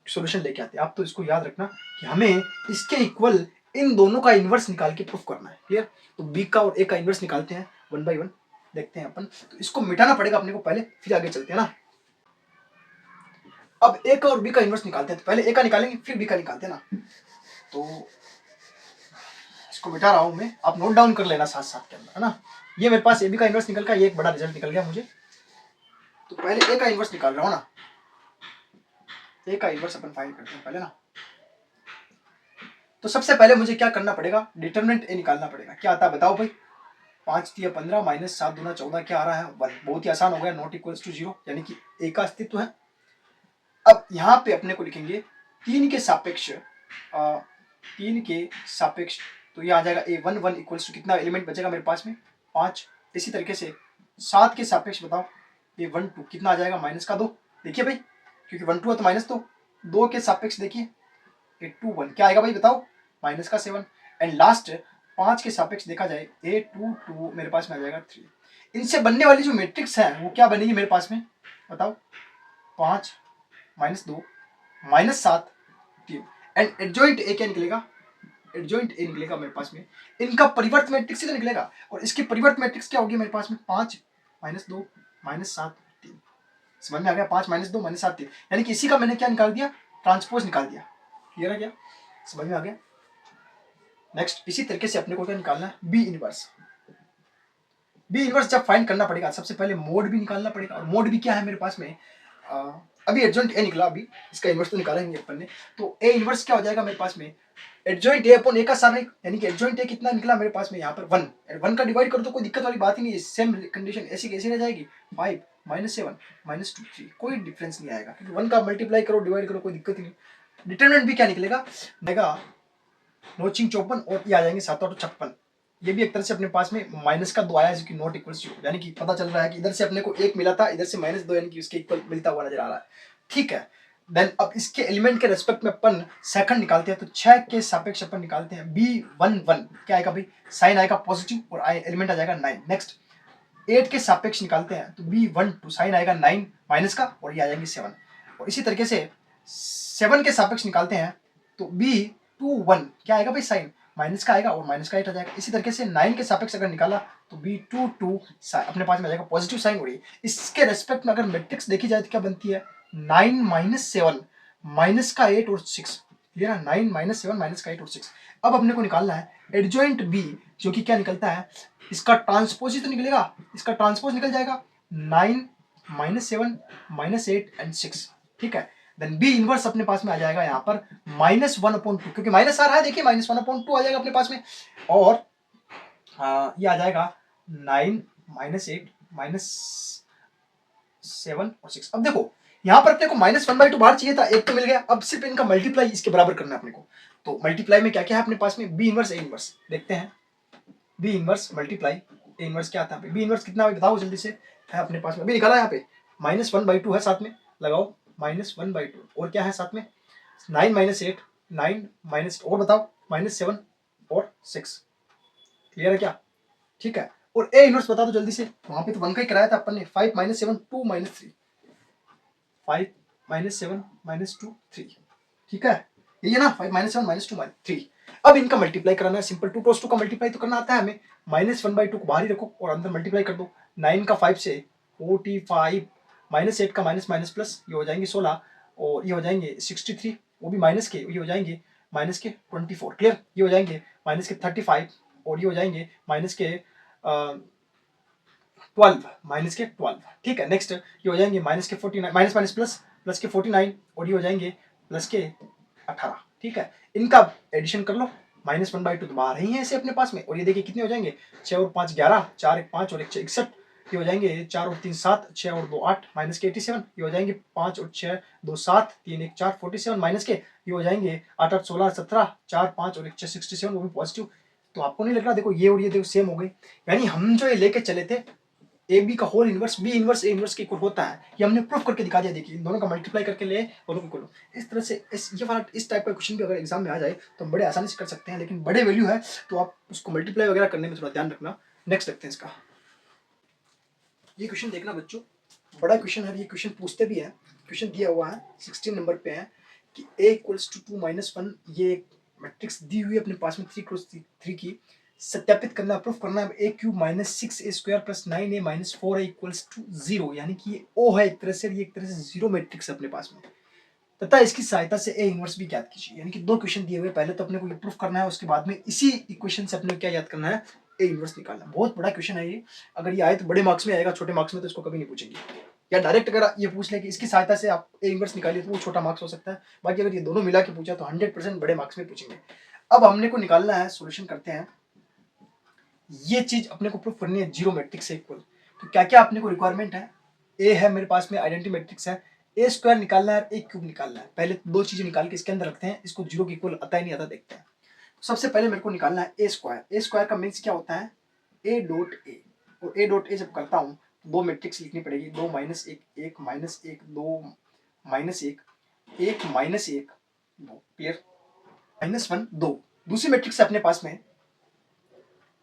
सॉल्यूशन लेके आते हैं। आप तो इसको याद रखना कि हमें इसके इक्वल इन दोनों का इन्वर्स निकाल के प्रूफ करना है, क्लियर। तो बी का और ए का इन्वर्स निकालते हैं 1 by 1, देखते हैं अपन। तो इसको मिटाना पड़ेगा अपने को पहले, फिर आगे चलते हैं ना। अब ए का और बी का इन्वर्स निकालते हैं, तो पहले ए का निकालेंगे फिर बी का निकालते हैं ना। तो इसको मिटा रहा हूं मैं, आप नोट डाउन कर लेना साथ साथ के अंदर, है ना। ये मेरे पास ए बी का इन्वर्स निकल का, ये एक बड़ा रिजल्ट निकल गया मुझे। तो पहले ए का इन्वर्स निकाल रहा हूं ना, ए का इन्वर्स अपन फाइंड करते हैं पहले ना। तो सबसे पहले मुझे क्या करना पड़ेगा, डिटरमिनेंट ए निकालना पड़ेगा। क्या आता है बताओ भाई, 5 3 15 -7 दूना 14, क्या आ रहा है 1, बहुत ही आसान हो गया, नॉट इक्वल्स टू 0, यानी कि ए का अस्तित्व है। अब यहाँ पे अपने को लिखेंगे 3 के सापेक्ष, 3 के सापेक्ष, तो ये आ जाएगा ए 1 1 इक्वल्स टू, कितना एलिमेंट बचेगा मेरे पास में 5। इसी तरीके से 7 के सापेक्ष बताओ, ए 1 2 कितना आ जाएगा -2, देखिए भाई क्योंकि 1 2 है तो -2, 2 के सापेक्ष देखिए ए 2 1 क्या आएगा भाई बताओ, -7। एंड लास्ट 5 के सापेक्ष देखा जाए ए 2 2 मेरे पास में आ जाएगा 3। इनसे बनने वाली जो मैट्रिक्स है वो क्या बनेगी मेरे पास में बताओ, 5 -2 -7 3। एंड एडजॉइंट ए क्या निकलेगा, एडजॉइंट ए निकलेगा मेरे पास में, इनका परिवर्त मैट्रिक्स ही तो निकलेगा, और इसकी परिवर्त मैट्रिक्स क्या होगी मेरे पास में, 5 -2 -7 3। समझ में आ गया, 5 -2 -7 3, यानी कि इसी का मैंने क्या निकाल दिया, ट्रांसपोज निकाल दिया, क्लियर है क्या, समझ में आ गया। नेक्स्ट इसी तरीके से अपने को क्या निकालना है, बी इनवर्स। बी इनवर्स जब फाइंड करना पड़ेगा, सबसे पहले मोड भी निकालना पड़ेगा, और मोड भी क्या है मेरे पास में, अभी एडजॉइंट ए निकला, अभी इसका इन्वर्स तो निकालेंगे अपन ने। तो ए इन्वर्स क्या हो जाएगा मेरे पास में, एडजॉइंट ए अपॉन ए का सारणिक, यानी कि एडजॉइंट ए कितना निकला मेरे पास में यहाँ पर 1, 1 का डिवाइड करो तो कोई दिक्कत वाली बात ही नहीं है, सेम कंडीशन ऐसी कैसी रह जाएगी, 5 -7 -2 3, कोई डिफरेंस नहीं आएगा, क्योंकि 1 का मल्टीप्लाई करो डिवाइड करो कोई दिक्कत ही नहीं। डिटरमिनेंट भी क्या निकलेगा, नोचिंग 54, और ये आ जाएंगे 7 और 56, ये भी एक तरह से अपने पास में -2 आया, जो कि नॉट इक्वल 0, यानी कि पता चल रहा है कि इधर से अपने को 1 मिला था, इधर से -2, यानी कि उसके इक्वल मिलता हुआ नजर आ रहा है, ठीक है। देन अब इसके एलिमेंट के रेस्पेक्ट में अपन सेकंड निकालते हैं, तो 6 के सापेक्ष अपन निकालते हैं B11, क्या आएगा भाई, साइन आएगा पॉजिटिव और एलिमेंट आ जाएगा 9। नेक्स्ट 8 के सापेक्ष निकालते हैं, तो B12 साइन आएगा 9 माइनस का, और ये आ जाएंगे 7। और इसी तरीके से 7 के सापेक्ष निकालते हैं, तो B21 क्या आएगा भाई, साइन माइनस का आएगा और माइनस का 8 आ जाएगा। इसी तरीके से 9 के सापेक्ष अगर निकाला तो B22 अपने पास में आ जाएगा पॉजिटिव साइन, हो रही है। इसके रेस्पेक्ट में अगर मैट्रिक्स देखी जाए तो क्या बनती है, 9 -7 माइनस का 8 और 6, क्लियर है, 9 -7 माइनस का 8 और 6। अब अपने को निकालना है एडजॉइंट बी, जो कि क्या निकलता है, इसका ट्रांसपोज ही तो निकलेगा, इसका ट्रांसपोज निकल जाएगा 9 -7 -8 एंड 6, ठीक है। देन बी इनवर्स अपने पास में आ जाएगा यहाँ पर -1/2, क्योंकि माइनस आ रहा है, देखिए -1/2 आ जाएगा अपने पास में, और ये आ जाएगा 9 -8 -7 और 6। अब देखो यहाँ पर अपने को -1/2 बाहर चाहिए था, एक तो मिल गया, अब सिर्फ इनका मल्टीप्लाई इसके बराबर करना है अपने को। तो मल्टीप्लाई में क्या क्या है अपने पास में, बी इनवर्स ए इनवर्स, देखते हैं B inverse multiply A inverse क्या आता है, बी इनवर्स कितना बताओ जल्दी से, है अपने पास में अभी निकाला, यहाँ पे -1/2 है, साथ में लगाओ -1/2, और क्या है साथ में 9 -8 9 और बताओ -7 और 6, क्लियर है क्या, ठीक है। और ए इनवर्स बता दो जल्दी से, वहां पे तो 1 का ही कराया था अपन ने, 5 -7 2 -3, 5 -7 -2 3, ठीक है, ये ना 5 -7 -2 3। अब इनका मल्टीप्लाई कराना है, सिंपल 2 × 2 का मल्टीप्लाई तो करना आता है हमें, -1/2 को बाहर ही रखो और अंदर मल्टीप्लाई कर दो, 9 का 5 से 45, -8 का माइनस प्लस, ये हो जाएंगे 16, और ये हो जाएंगे 63, वो भी माइनस के, ये हो जाएंगे -24, क्लियर, ये हो जाएंगे -35, और ये हो जाएंगे -12, ठीक है। नेक्स्ट ये हो जाएंगे -49, माइनस प्लस के 49, और ये हो जाएंगे +18, ठीक है। इनका एडिशन कर लो, -1/2 तो बाहर ही है ऐसे अपने पास में। और ये देखिए कितने हो जाएंगे, 6 और 5 11, 4 1 5 और 1 6 61, ये हो जाएंगे 4 और 3 7, 6 और 2 8 माइनस के 87, ये हो जाएंगे 5 और 6 2 7, 3 1 4 47 माइनस के, ये हो जाएंगे 8 8 16 17, 4 5 और 1 6 67, वो भी पॉजिटिव। तो आपको नहीं लग रहा, देखो ये और ये देखो सेम हो गई। यानी हम जो ये लेके चले थे ए बी का whole inverse B inverse A inverse के इक्वल होता है, ये हमने प्रूफ करके दिखा दिया। देखिए इन दोनों का मल्टीप्लाई करके ले दोनों इक्वल। इस तरह से ये वाला इस टाइप का क्वेश्चन भी अगर एग्जाम में आ जाए तो हम बड़े आसानी से कर सकते हैं, लेकिन बड़े वैल्यू है तो आप उसको मल्टीप्लाई वगैरह करने में थोड़ा ध्यान रखना। नेक्स्ट देखते हैं इसका, ये क्वेश्चन देखना बच्चों, बड़ा क्वेश्चन है, ये क्वेश्चन पूछते भी है। क्वेश्चन दिया हुआ है 16 नंबर पे है कि a इक्वल्स टू 2 - 1, ये मैट्रिक्स दी हुई है अपने पास में 3 क्रॉस 3 की, सत्यापित करना प्रूफ करना है a³ - 6a² + 9a - 4a equals to 0, यानी कि ये o है एक तरह से, ये एक तरह से जीरो मैट्रिक्स है अपने पास में, तथा इसकी सहायता से a इनवर्स भी ज्ञात कीजिए। यानी कि दो क्वेश्चन दिए हुए, पहले तो अपने को ये प्रूफ करना है, उसके बाद में इसी इक्वेशन से अपने को क्या याद करना है, a इनवर्स निकालना। बहुत बड़ा क्वेश्चन है ये, अगर ये आए तो बड़े मार्क्स में आएगा, छोटे मार्क्स में तो इसको कभी नहीं पूछेंगे। या डायरेक्ट अगर ये पूछ ले कि इसकी सहायता से आप a इनवर्स निकालिए तो वो छोटा मार्क्स हो सकता है, बाकी अगर ये दोनों मिला के पूछा तो 100% बड़े मार्क्स में पूछेंगे। अब हमने को निकालना है, सोल्यूशन करते हैं। ये चीज अपने को प्रूफ करनी है जीरो मैट्रिक्स से इक्वल। तो क्या क्या अपने को रिक्वायरमेंट है, ए है मेरे पास में आइडेंटिटी मैट्रिक्स है, a² निकालना है, a³ निकालना है। पहले दो चीजें निकाल के इसके अंदर रखते हैं, इसको जीरो के इक्वल आता है नहीं आता देखते हैं। तो सबसे पहले मेरे को निकालना है a² का मीन्स क्या होता है a डॉट ए, और a डॉट ए जब करता हूँ तो दो मैट्रिक्स लिखनी पड़ेगी, 2 - 1 1 - 1 2 - 1 1 - 1 2, क्लियर। -1 2, दूसरी मैट्रिक्स है अपने पास में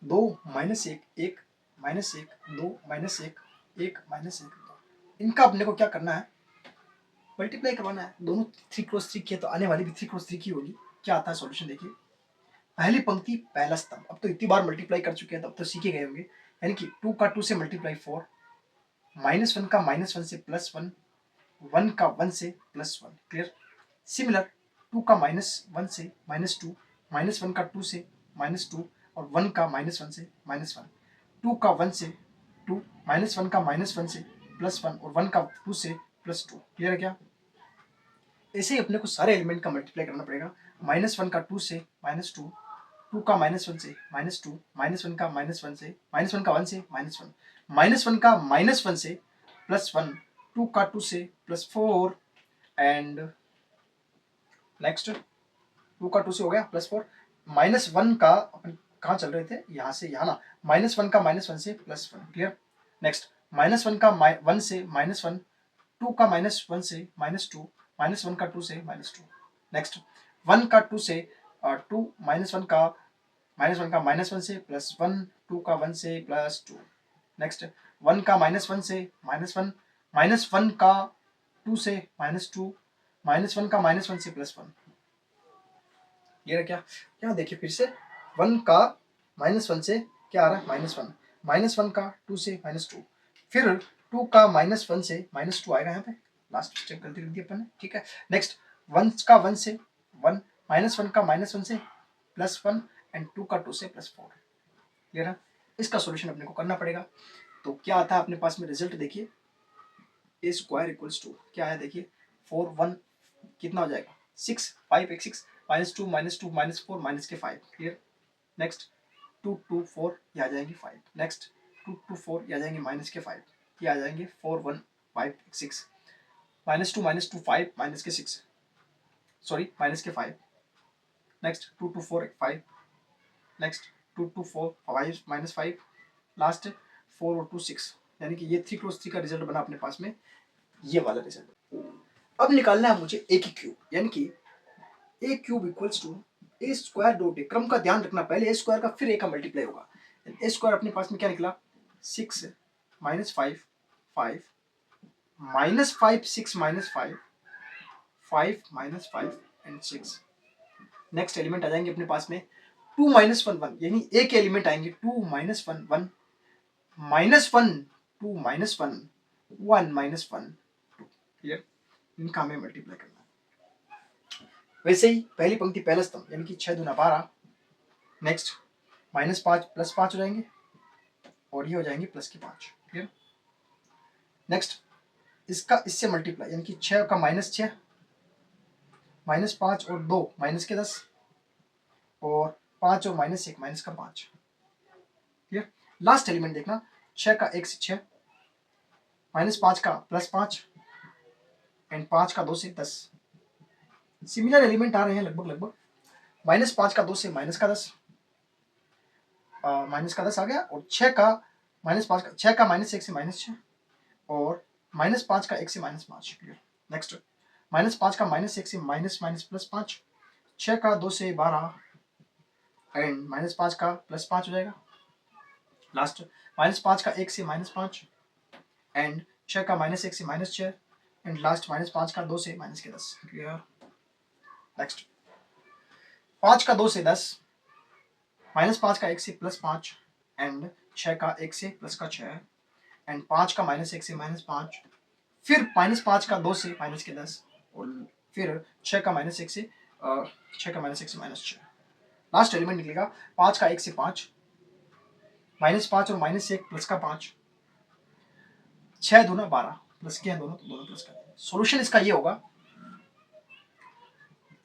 2 - 1 1 - 1 2 - 1 1 - 1 2, इनका अपने को क्या करना है, मल्टीप्लाई करवाना है। दोनों 3 क्रॉस 3 की है तो आने वाली भी 3 क्रॉस 3 की होगी। क्या आता है सॉल्यूशन देखिए, पहली पंक्ति पहला स्तंभ, अब तो इतनी बार मल्टीप्लाई कर चुके हैं तब तो सीखे गए होंगे। यानी कि 2 का 2 से मल्टीप्लाई 4, -1 का -1 से +1, 1 का 1 से +1, क्लियर। सिमिलर 2 का -1 से -2, -1 का 2 से -2 और 1 का -1 से -1, 2 का 1 से 2, -1 का -1 से +1 और 1 का 2 से +2, क्लियर है क्या। ऐसे ही अपने को सारे एलिमेंट का मल्टीप्लाई करना पड़ेगा। -1 का 2 से -2, 2 का -1 से -2, -1 का -1 से -1 का 1 से -1, -1 का -1 से +1, 2 का 2 से +4 एंड नेक्स्ट 2 का 2 से हो गया +4, -1 का अपन कहाँ चल रहे थे, यहाँ से यहाँ ना, -1 का -1 से +1, क्लियर। नेक्स्ट -1 का 1 से -1, 2 का -1 से -2, -1 का 2 से -2, नेक्स्ट 1 का 2 से 2, -1 का -1 से +1, 2 का 1 से +2, नेक्स्ट 1 का -1 से -1, -1 का 2 से -2, -1 का -1 से +1, ये क्या, यहाँ देखिए फिर से 1 का -1 से क्या आ रहा है -1, -1 का 2 से -2, फिर 2 का -1 से -2 आएगा यहाँ पे, लास्ट स्टेप गलती कर दी अपन ने, ठीक है। नेक्स्ट 1 का 1 से 1, -1 का -1 से +1 एंड 2 का 2 से +4, क्लियर है। इसका सॉल्यूशन अपने को करना पड़ेगा। तो क्या आता है अपने पास में रिजल्ट देखिए, a² इक्वल्स टू क्या है देखिए 4 1 कितना हो जाएगा 6 5 1 6 -2 -2 -4 -5, क्लियर। नेक्स्ट 2 2 4 ये आ जाएंगे 5, नेक्स्ट 2 2 4 ये आ जाएंगे -5, ये आ जाएंगे 4 1 5 6, -2 -2 5 -6, सॉरी -5, नेक्स्ट 2 2 4 5, नेक्स्ट 2 2 4 5 -5, लास्ट 4 और 2 6, यानी कि ये 3 क्रॉस 3 का रिजल्ट बना अपने पास में, ये वाला रिजल्ट। अब निकालना है मुझे a की क्यूब, यानी कि a³ equals to a² dot A, क्रम का ध्यान रखना, पहले a² का फिर a का मल्टीप्लाई होगा। a² अपने पास में क्या निकला 6 -5 5 -5 6 -5 5 -5 एंड 6, नेक्स्ट एलिमेंट आ जाएंगे अपने पास में 2 - 1 1, यानी एक एलिमेंट आएंगे 2 - 1 1 -1 2 -1 1 -1 2, क्लियर। इनका हमें मल्टीप्लाई करना है। वैसे ही पहली पंक्ति पहला स्तंभ, यानी कि 6 दूना 12, नेक्स्ट -5 +5 हो जाएंगे और ये हो जाएंगे +5, क्लियर। नेक्स्ट इसका इससे मल्टीप्लाई, यानी कि 6 का -6, -5 और 2 -10 और 5 और -1 माइनस का 5। क्लियर। लास्ट एलिमेंट देखना, 6 का 1 से 6, -5 का +5 एंड 5 का 2 से 10। सिमिलर एलिमेंट आ रहे हैं लगभग लगभग। -5 का 2 से -10, -10 आ गया। और 6 का -5 का 6 का -1 से -6 और -5 का 1 से -5। क्लियर। नेक्स्ट, -5 का -1 से -+5, 6 का 2 से 12 एंड -5 का +5 हो जाएगा। लास्ट, -5 का 1 से -5 एंड 6 का -1 से -6 एंड लास्ट -5 का 2 से -10। क्लियर। नेक्स्ट, 5 का 2 से 10, -5 का 1 से +5 एंड 6 का 1 से +6 एंड 5 का -1 से -5, फिर -5 का 2 से -10 और फिर 6 का -1 से 6। लास्ट एलिमेंट निकलेगा 5 का 1 से 5, -5 और -1 प्लस का 5, 6 दूना 12 प्लस के हैं दोनों तो दोनों प्लस का। सॉल्यूशन इसका ये होगा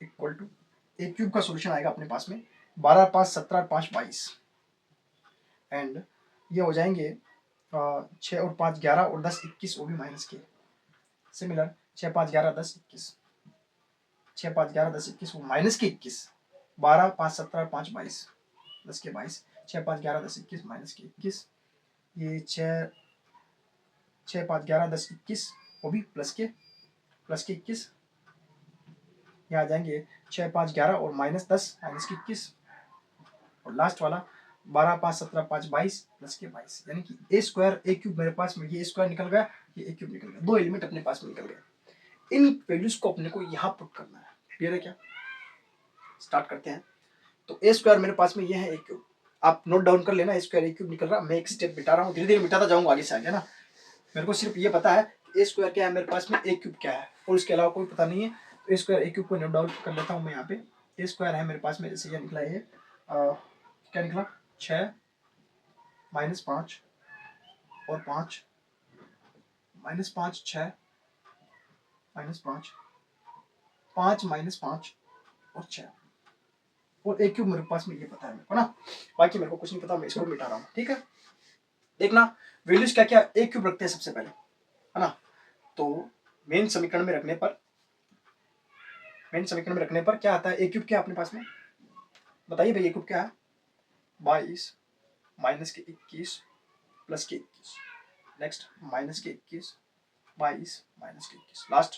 इक्वल टू ए क्यूब का सॉल्यूशन आएगा अपने पास में 12 5 17 5 22 एंड ये हो जाएंगे 6 और 5 11 और 10 21 वो भी माइनस के। सिमिलर 6 5 11 10 21, 6 5 11 10 21 वो माइनस के 21, 12 5 17 5 22 10 के 22, 6 5 11 10 21 माइनस के 21, ये 6 5 11 10 21 वो भी प्लस के 21, यहाँ आ जाएंगे 6 5 11 और -10 माइनस के 21 और लास्ट वाला 12 5 17 5 22 प्लस के 22, यानी कि ए स्क्वायर ए क्यूब मेरे पास में, ये स्क्वायर निकल गया, ये ए क्यूब निकल गया, दो एलिमेंट अपने पास में निकल गए। इन वैल्यूज को अपने को यहाँ पुट करना है। क्लियर है क्या? स्टार्ट करते हैं। तो ए स्क्वायर मेरे पास में ये है ए क्यूब, आप नोट डाउन कर लेना, ए स्क्वायर ए क्यूब निकल रहा। मैं एक स्टेप मिटा रहा हूँ, धीरे धीरे मिटाता जाऊंगा आगे से आगे ना। मेरे को सिर्फ ये पता है ए स्क्वायर क्या है मेरे पास में, ए क्यूब क्या है, और इसके अलावा कोई पता नहीं है। तो ए स्क्वायर ए क्यूब को नोट डाउन कर लेता हूँ मैं यहाँ पे। ए स्क्वायर है मेरे पास में, जैसे ये निकला है, क्या निकला 6 -5 और 5 -5 6 -5 5 -5 और 6 और ए क्यूब मेरे पास में ये पता है मेरे को ना, बाकी मेरे को कुछ नहीं पता, मैं इसको मिटा रहा हूँ। ठीक है, देखना वैल्यूज क्या क्या ए क्यूब रखते हैं सबसे पहले, है ना। तो मेन समीकरण में रखने पर क्या आता है, ए क्यूब क्या अपने पास में बताइए भाई, ए क्यूब क्या है 22 माइनस के 21 प्लस के 21, नेक्स्ट माइनस के 21 22 माइनस के 21, लास्ट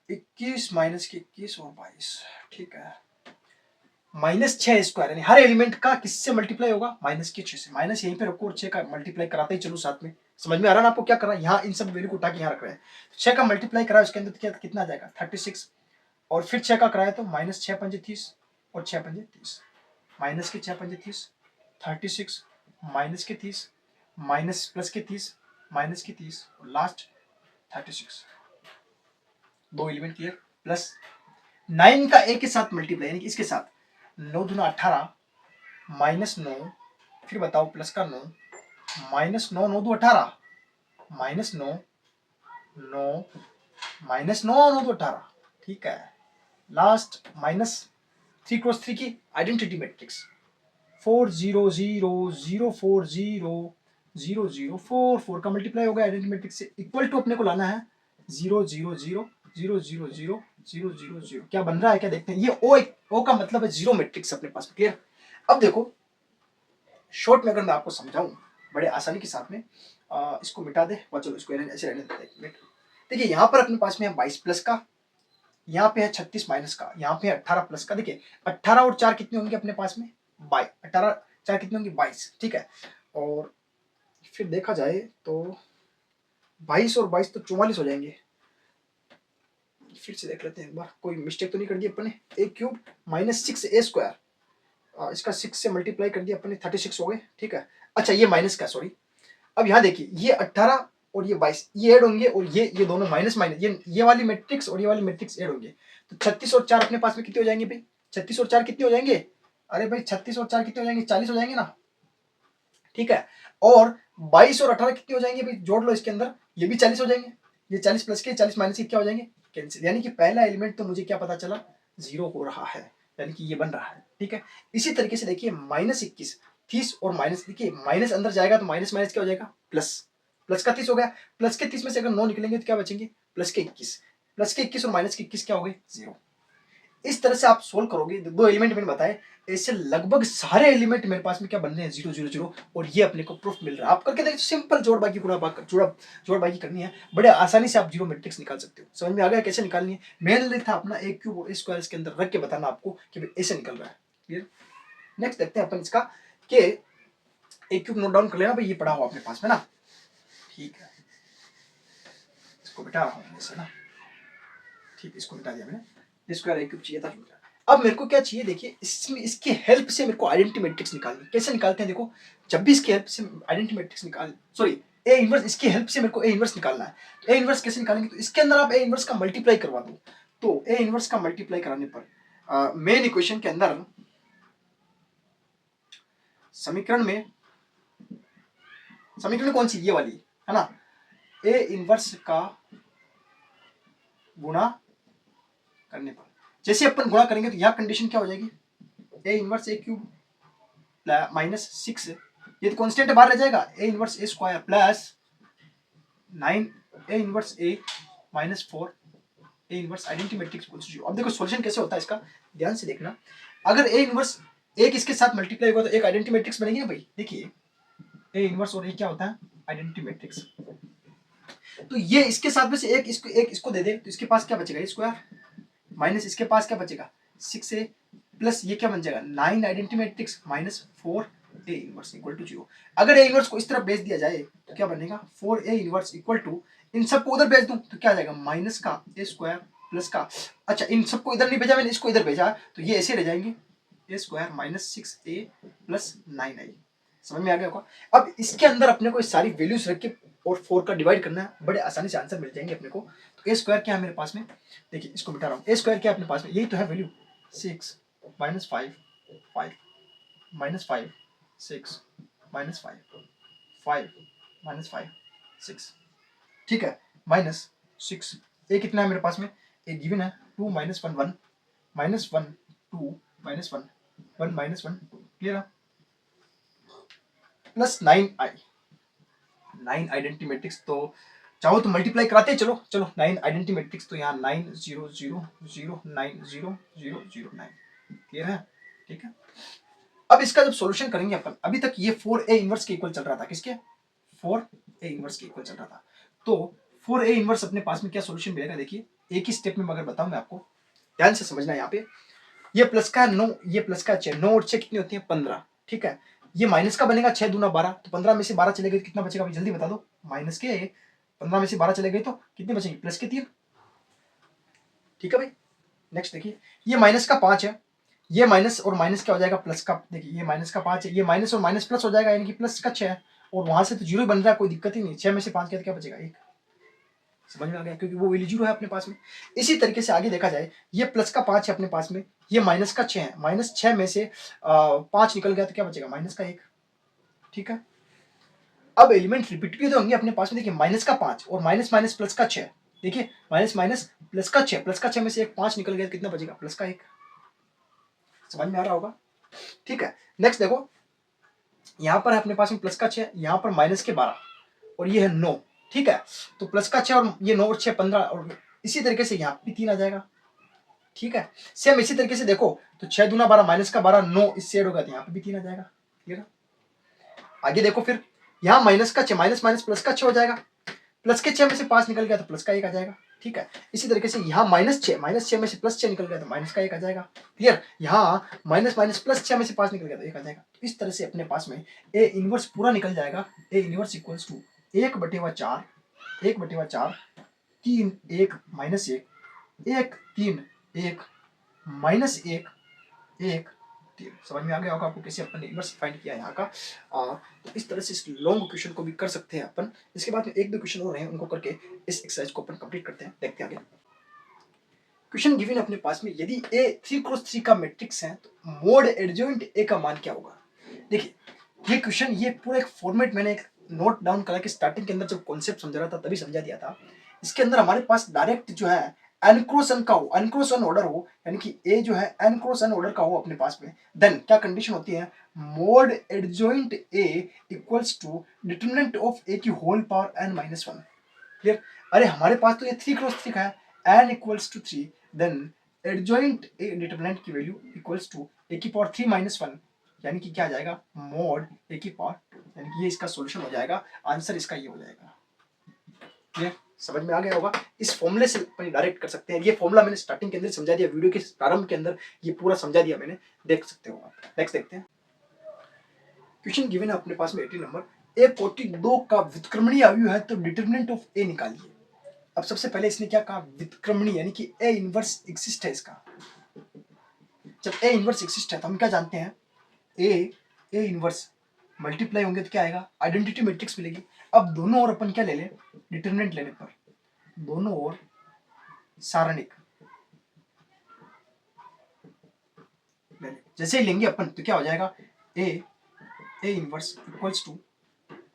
21 माइनस के 21 और 22। ठीक है, -6 स्क्वायर, यानी हर एलिमेंट का किससे मल्टीप्लाई होगा, -6 से। माइनस यहीं पे रखो और 6 का मल्टीप्लाई कराते ही चलो साथ में। समझ में आ रहा है ना आपको क्या करना है? यहाँ इन सब वैल्यू को उठा के यहाँ रख रहे हैं। 6 का मल्टीप्लाई करा उसके अंदर क्या कितना आ जाएगा 36, और फिर 6 का कराया तो -6 पंजे 30 और 6 पंजे 30, माइनस के 6 पंजे 30 36 माइनस के 30 माइनस प्लस के 30 माइनस के 30 और लास्ट 36। दो एलिमेंट क्लियर। प्लस 9 का ए के साथ मल्टीप्लाई, यानी कि इसके साथ 9 दूना 18 -9, फिर बताओ प्लस का 9 -9 9 दो 18 -9 9 -9 9 दो 18। ठीक है, लास्ट -3 क्रॉस 3 की आइडेंटिटी मैट्रिक्स 4 0 0 0 4 0 0 0 4 4 का मल्टीप्लाई होगा आइडेंटिटी मैट्रिक्स से, इक्वल टू अपने को लाना है 0 0 0 0 0 0 0 0 0। क्या बन रहा है क्या देखते हैं, ये ओ का मतलब है जीरो मैट्रिक्स अपने पास। क्लियर। अब देखो शॉर्ट में अगर मैं आपको समझाऊं बड़े आसानी के साथ में, इसको मिटा दे और चलो इसको ऐसे रहने देते हैं। देखिए यहाँ पर अपने पास में है 22 प्लस का, यहाँ पे है 36 माइनस का, यहाँ पे है 18 प्लस का। देखिए 18 और 4 कितने होंगे अपने पास में 18 4 कितने होंगे 22। ठीक है, और फिर देखा जाए तो 22 और 22 तो 44 हो जाएंगे। फिर से देख लेते हैं एक बार, कोई मिस्टेक तो नहीं कर दी अपन ने। ए क्यूब -6 ए स्क्वायर, इसका 6 से मल्टीप्लाई कर दिया अपन ने 36 हो गए। ठीक है, अच्छा ये माइनस का, सॉरी। अब यहाँ देखिए ये 18 और ये 22 ये ऐड होंगे और ये दोनों माइनस ये वाली मैट्रिक्स और ये वाली मैट्रिक्स ऐड होंगे, तो 36 और 4 अपने पास में कितने हो जाएंगे भाई, 36 और 4 कितने हो जाएंगे, अरे भाई 36 और 4 कितने हो जाएंगे 40 हो जाएंगे ना। ठीक है, और 22 और 18 कितने हो जाएंगे भाई, जोड़ लो इसके अंदर, ये भी 40 हो जाएंगे। ये 40 प्लस के 40 माइनस के क्या हो जाएंगे कैंसिल, यानी कि पहला एलिमेंट तो मुझे क्या पता चला 0 हो रहा है, यानी कि ये बन रहा है, ठीक है। इसी तरीके से देखिए -21, 30 और माइनस, देखिए माइनस अंदर जाएगा तो माइनस माइनस क्या हो जाएगा, प्लस, प्लस का 30 हो गया, प्लस के 30 में से अगर 9 निकलेंगे तो क्या बचेंगे, प्लस के 21, प्लस के 21 और माइनस के 21 क्या हो गए, 0। इस तरह से आप सोल्व करोगे, दो एलिमेंट मैंने बताए, ऐसे लगभग सारे एलिमेंट मेरे पास में क्या बन रहे हैं, 0 0 0, और ये अपने को प्रूफ मिल रहा है। आप करके देखिए, सिंपल जोड़ बाकी गुणा जोड़ बाकी करनी है, बड़े आसानी से आप जीरो मैट्रिक्स निकाल सकते हो। समझ में आ गया कैसे निकालनी है। मेन था अपना ए क्यूब और ए स्क्वायर इसके अंदर रख के बताना आपको कि भाई ऐसे निकल रहा है। क्लियर। नेक्स्ट देखते हैं अपन इसका कि ए क्यूब नोट डाउन कर लेना भाई, ये पढ़ा हो अपने पास में ना, ठीक है। इसको बिठा रहा हूँ ऐसे ना, ठीक, इसको बिठा दिया मैंने। स्क्वायर ए क्यूब चाहिए था। अब मेरे को क्या चाहिए, देखिए इसमें इसकी हेल्प से मेरे को आइडेंटिटी मैट्रिक्स निकालनी। कैसे निकालते हैं, देखो जब भी इसकी हेल्प से आइडेंटिटी मैट्रिक्स निकाल, सॉरी ए इनवर्स, इसकी हेल्प से मेरे को ए इनवर्स निकालना है। तो ए इनवर्स कैसे निकालेंगे, तो इसके अंदर आप ए इनवर्स का मल्टीप्लाई करवा दो। तो ए इनवर्स का मल्टीप्लाई कराने पर मेन इक्वेशन के अंदर समीकरण कौन सी, ये वाली है ना, ए इनवर्स का गुणा करने पर, जैसे अपन गुणा करेंगे तो यहाँ कंडीशन क्या हो जाएगी, ए इनवर्स ए क्यूब -6, ये तो कांस्टेंट बाहर रह जाएगा, A inverse A square plus 9 A inverse A -4 A inverse identity matrix equals to 0। अब देखो सॉल्यूशन कैसे होता है इसका, ध्यान से देखना। अगर ए इनवर्स एक इसके साथ मल्टीप्लाई होगा तो एक आइडेंटिटी मैट्रिक्स बनेगी ना भाई। देखिए ए इनवर्स और ए क्या होता है, आइडेंटिटी मैट्रिक्स। तो ये इसके साथ में से एक इसको दे दे तो इसके पास क्या बचेगा, ए स्क्वायर माइनस इसके पास क्या बचेगा 6a प्लस ये क्या बन जाएगा 9 identity matrix -4 A inverse equal to 0। अगर ए इनवर्स को इस तरफ भेज दिया जाए तो क्या बनेगा 4a इनवर्स इक्वल टू, इन सबको उधर भेज दूं तो क्या आ जाएगा माइनस का ए स्क्वायर प्लस का, अच्छा इन सबको इधर नहीं भेजा मैंने, इसको इधर भेजा तो ये ऐसे रह जाएंगे ए स्क्वायर -6a प्लस 9a। समझ में आ गया होगा। अब इसके अंदर अपने को सारी वैल्यूज रख के और 4 का डिवाइड करना है, बड़े आसानी से आंसर मिल जाएंगे अपने को। तो ए स्क्वायर क्या है मेरे पास में, देखिए इसको बिठा रहा हूँ, ए स्क्वायर क्या है अपने पास में, यही तो है वैल्यू 6 -5 5 -5 6 -5 5 -5 6, ठीक है, -6 ए कितना है मेरे पास में, ए गिवन है 2 -1 1 -1 2 -1 1 -1 2, क्लियर है, प्लस 9i 9 आइडेंटिटी मैट्रिक्स। तो चाहो तो मल्टीप्लाई कराते हैं, चलो 9 आइडेंटिटी मैट्रिक्स, तो यहाँ 9 0 0 0 9 0 0 0 9, क्लियर है, ठीक है। अब इसका जब सॉल्यूशन करेंगे अपन, अभी तक ये 4a इनवर्स के इक्वल चल रहा था, किसके 4a इनवर्स के इक्वल चल रहा था। तो 4a इनवर्स अपने पास में क्या सॉल्यूशन मिलेगा, देखिए एक ही स्टेप में मगर बताऊं मैं आपको, ध्यान से समझना। यहाँ पे ये प्लस का 9, ये प्लस का 6, 9 और 6 कितनी होती है 15, ठीक है। ये माइनस का बनेगा 6 दूना 12, तो 15 में से 12 चले गए तो कितना बचेगा भाई, जल्दी बता दो, माइनस के 15 में से 12 चले गए तो कितने बचेंगे, प्लस के 3, ठीक है भाई। नेक्स्ट देखिए ये माइनस का 5 है, ये माइनस और माइनस क्या हो जाएगा प्लस का, देखिए ये माइनस का 5 है, ये माइनस और माइनस प्लस हो जाएगा, यानी कि प्लस का 6 है, और वहां से तो 0 बन रहा है, कोई दिक्कत ही नहीं, 6 में से 5 क्या बचेगा 1। समझ में आ गया, क्योंकि वो वैल्यू 0 है अपने पास में। इसी तरीके से आगे देखा जाए, ये प्लस का 5 है अपने पास में, ये माइनस का 6 है, माइनस 6 में से 5 निकल गया तो क्या बचेगा माइनस का 1, ठीक है। अब एलिमेंट रिपीट भी तो होंगे अपने पास में, देखिए माइनस का 5 और माइनस माइनस प्लस का 6, देखिए माइनस माइनस प्लस का 6, प्लस का 6 में से एक 5 निकल गया तो कितना बचेगा प्लस का 1। समझ में आ रहा होगा, ठीक है। नेक्स्ट देखो यहाँ पर है अपने पास में प्लस का 6, यहाँ पर माइनस के 12 और ये है 9, ठीक है। तो प्लस का 6 और ये 9 और 6 15, और इसी तरीके से यहाँ भी 3 आ जाएगा, ठीक है। सेम इसी तरीके से देखो तो 6 दूना 12 माइनस का 12 9 इससे ऐड होगा तो यहाँ पे भी 3 आ जाएगा, ठीक है। आगे देखो फिर यहाँ माइनस का 6 माइनस माइनस प्लस का 6 हो जाएगा, प्लस के 6 में से 5 निकल गया तो प्लस का 1 आ जाएगा, ठीक है। इसी तरीके से यहाँ -6 में से +6 निकल गया तो माइनस का 1 आ जाएगा, क्लियर। यहाँ माइनस माइनस +6 में से 5 निकल गया तो 1 आ जाएगा। तो इस तरह से अपने पास में ए इनवर्स पूरा निकल जाएगा, ए इनवर्स इक्वल्स टू 1/4 1/4 3 1 -1 1 3 1 -1 1 3। समझ में आ गया होगा आपको कैसे अपन ने इनवर्स फाइंड किया यहाँ का। तो इस तरह से इस लॉन्ग क्वेश्चन को भी कर सकते हैं अपन। इसके बाद में एक दो क्वेश्चन और हैं, उनको करके इस एक्सरसाइज को अपन कंप्लीट करते हैं, देखते हैं आगे। क्वेश्चन गिवन अपने पास में, यदि ए 3x3 का मैट्रिक्स है तो मोड एडजॉइंट ए का मान क्या होगा। देखिए ये क्वेश्चन, ये पूरा एक फॉर्मेट मैंने एक नोट डाउन करा कि स्टार्टिंग के अंदर जब कॉन्सेप्ट समझा रहा था तभी समझा दिया था। इसके अंदर हमारे पास डायरेक्ट जो है n क्रॉस n का हो, n क्रॉस n ऑर्डर हो, यानी कि a जो है n क्रॉस n ऑर्डर का हो अपने पास में, देन क्या कंडीशन होती है, mod adjoint a equals to determinant of a की whole power n minus one. Clear? अरे हमारे पास तो ये 3 क्रॉस 3 का है, n equals to 3, then adjoint a determinant की वैल्यू इक्वल्स टू a की पावर 3 माइनस वन, यानी कि क्या आ जाएगा, मोड a की पावर 2, यानी कि ये इसका सॉल्यूशन हो जाएगा, आंसर इसका ये हो जाएगा। क्लियर? समझ में आ गया होगा। इस फॉर्मूले से अपन डायरेक्ट कर सकते हैं। ये फॉर्मूला मैंने स्टार्टिंग के अंदर समझा दिया, वीडियो के प्रारंभ के अंदर ये पूरा समझा दिया मैंने, देख सकते हो आप। नेक्स्ट देखते हैं। क्वेश्चन गिवन है अपने पास में 80 नंबर, ए कोटि 2 का व्युत्क्रमणीय अवयव है तो डिटरमिनेंट ऑफ ए निकालिए। अब सबसे पहले इसने क्या कहा, व्युत्क्रमणीय, यानी कि ए इनवर्स एक्सिस्ट है इसका। जब ए इनवर्स एक्सिस्ट है तो हम क्या जानते हैं, ए इनवर्स मल्टीप्लाई होंगे तो क्या आएगा, आइडेंटिटी मैट्रिक्स मिलेगी। अब दोनों ओर अपन क्या ले लें, डिटरमिनेंट लेने पर दोनों ओर सारणिक ले लें। जैसे ही लेंगे अपन तो क्या हो जाएगा, A inverse equals to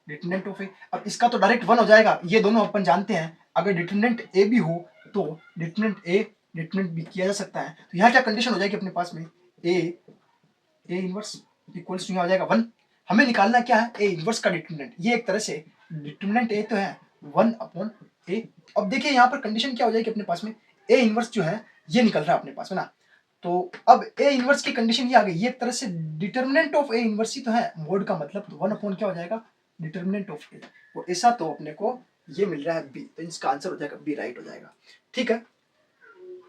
determinant of A. अब इसका तो डायरेक्ट 1 हो जाएगा, ये दोनों अपन जानते हैं, अगर डिटरमिनेंट ए भी हो तो डिटरमिनेंट ए डिटरमिनेंट भी किया जा सकता है। तो यहाँ क्या कंडीशन हो जाएगी अपने पास में, ए इनवर्स इक्वल्स टू यहाँ हो जाएगा 1। हमें निकालना क्या है, ए इनवर्स का डिटरमिनेंट। ये एक तरह से डिटरमिनेंट ए तो है 1 अपॉन ए। अब देखिए यहाँ पर कंडीशन क्या हो जाएगी अपने पास में, ए इनवर्स जो है ये निकल रहा है अपने पास में ना, तो अब ए इनवर्स की कंडीशन ये आ गई, ये एक तरह से डिटरमिनेंट ऑफ ए इनवर्स ही तो है, मोड का मतलब तो 1 अपॉन क्या हो जाएगा, डिटरमिनेंट ऑफ ए। वो ऐसा तो अपने को ये मिल रहा है बी, तो इसका आंसर हो जाएगा बी, राइट हो जाएगा। ठीक है,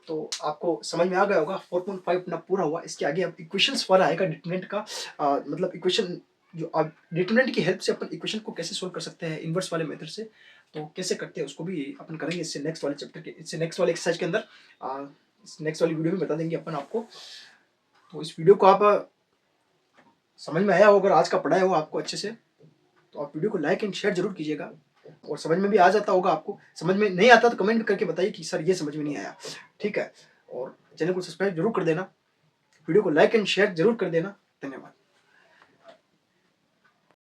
तो आपको समझ में आ गया होगा। 4.5 अपना पूरा हुआ। इसके आगे अब इक्वेशंस वाला आएगा डिटरमिनेंट का, मतलब इक्वेशन जो अब डिटरमिनेंट की हेल्प से अपन इक्वेशन को कैसे सोल्व कर सकते हैं इन्वर्स वाले मेथड से, तो कैसे करते हैं उसको भी अपन करेंगे इससे नेक्स्ट वाले चैप्टर के, इससे नेक्स्ट वाले एक्सरसाइज के अंदर, नेक्स्ट वाली वीडियो में बता देंगे अपन आपको। तो इस वीडियो को आप समझ में आया हो, अगर आज का पढ़ाया हो आपको अच्छे से, तो आप वीडियो को लाइक एंड शेयर जरूर कीजिएगा। और समझ में भी आ जाता होगा आपको, समझ में नहीं आता तो कमेंट करके बताइए कि सर ये समझ में नहीं आया। ठीक है, और चैनल को सब्सक्राइब जरूर कर देना, वीडियो को लाइक एंड शेयर जरूर कर देना। धन्यवाद।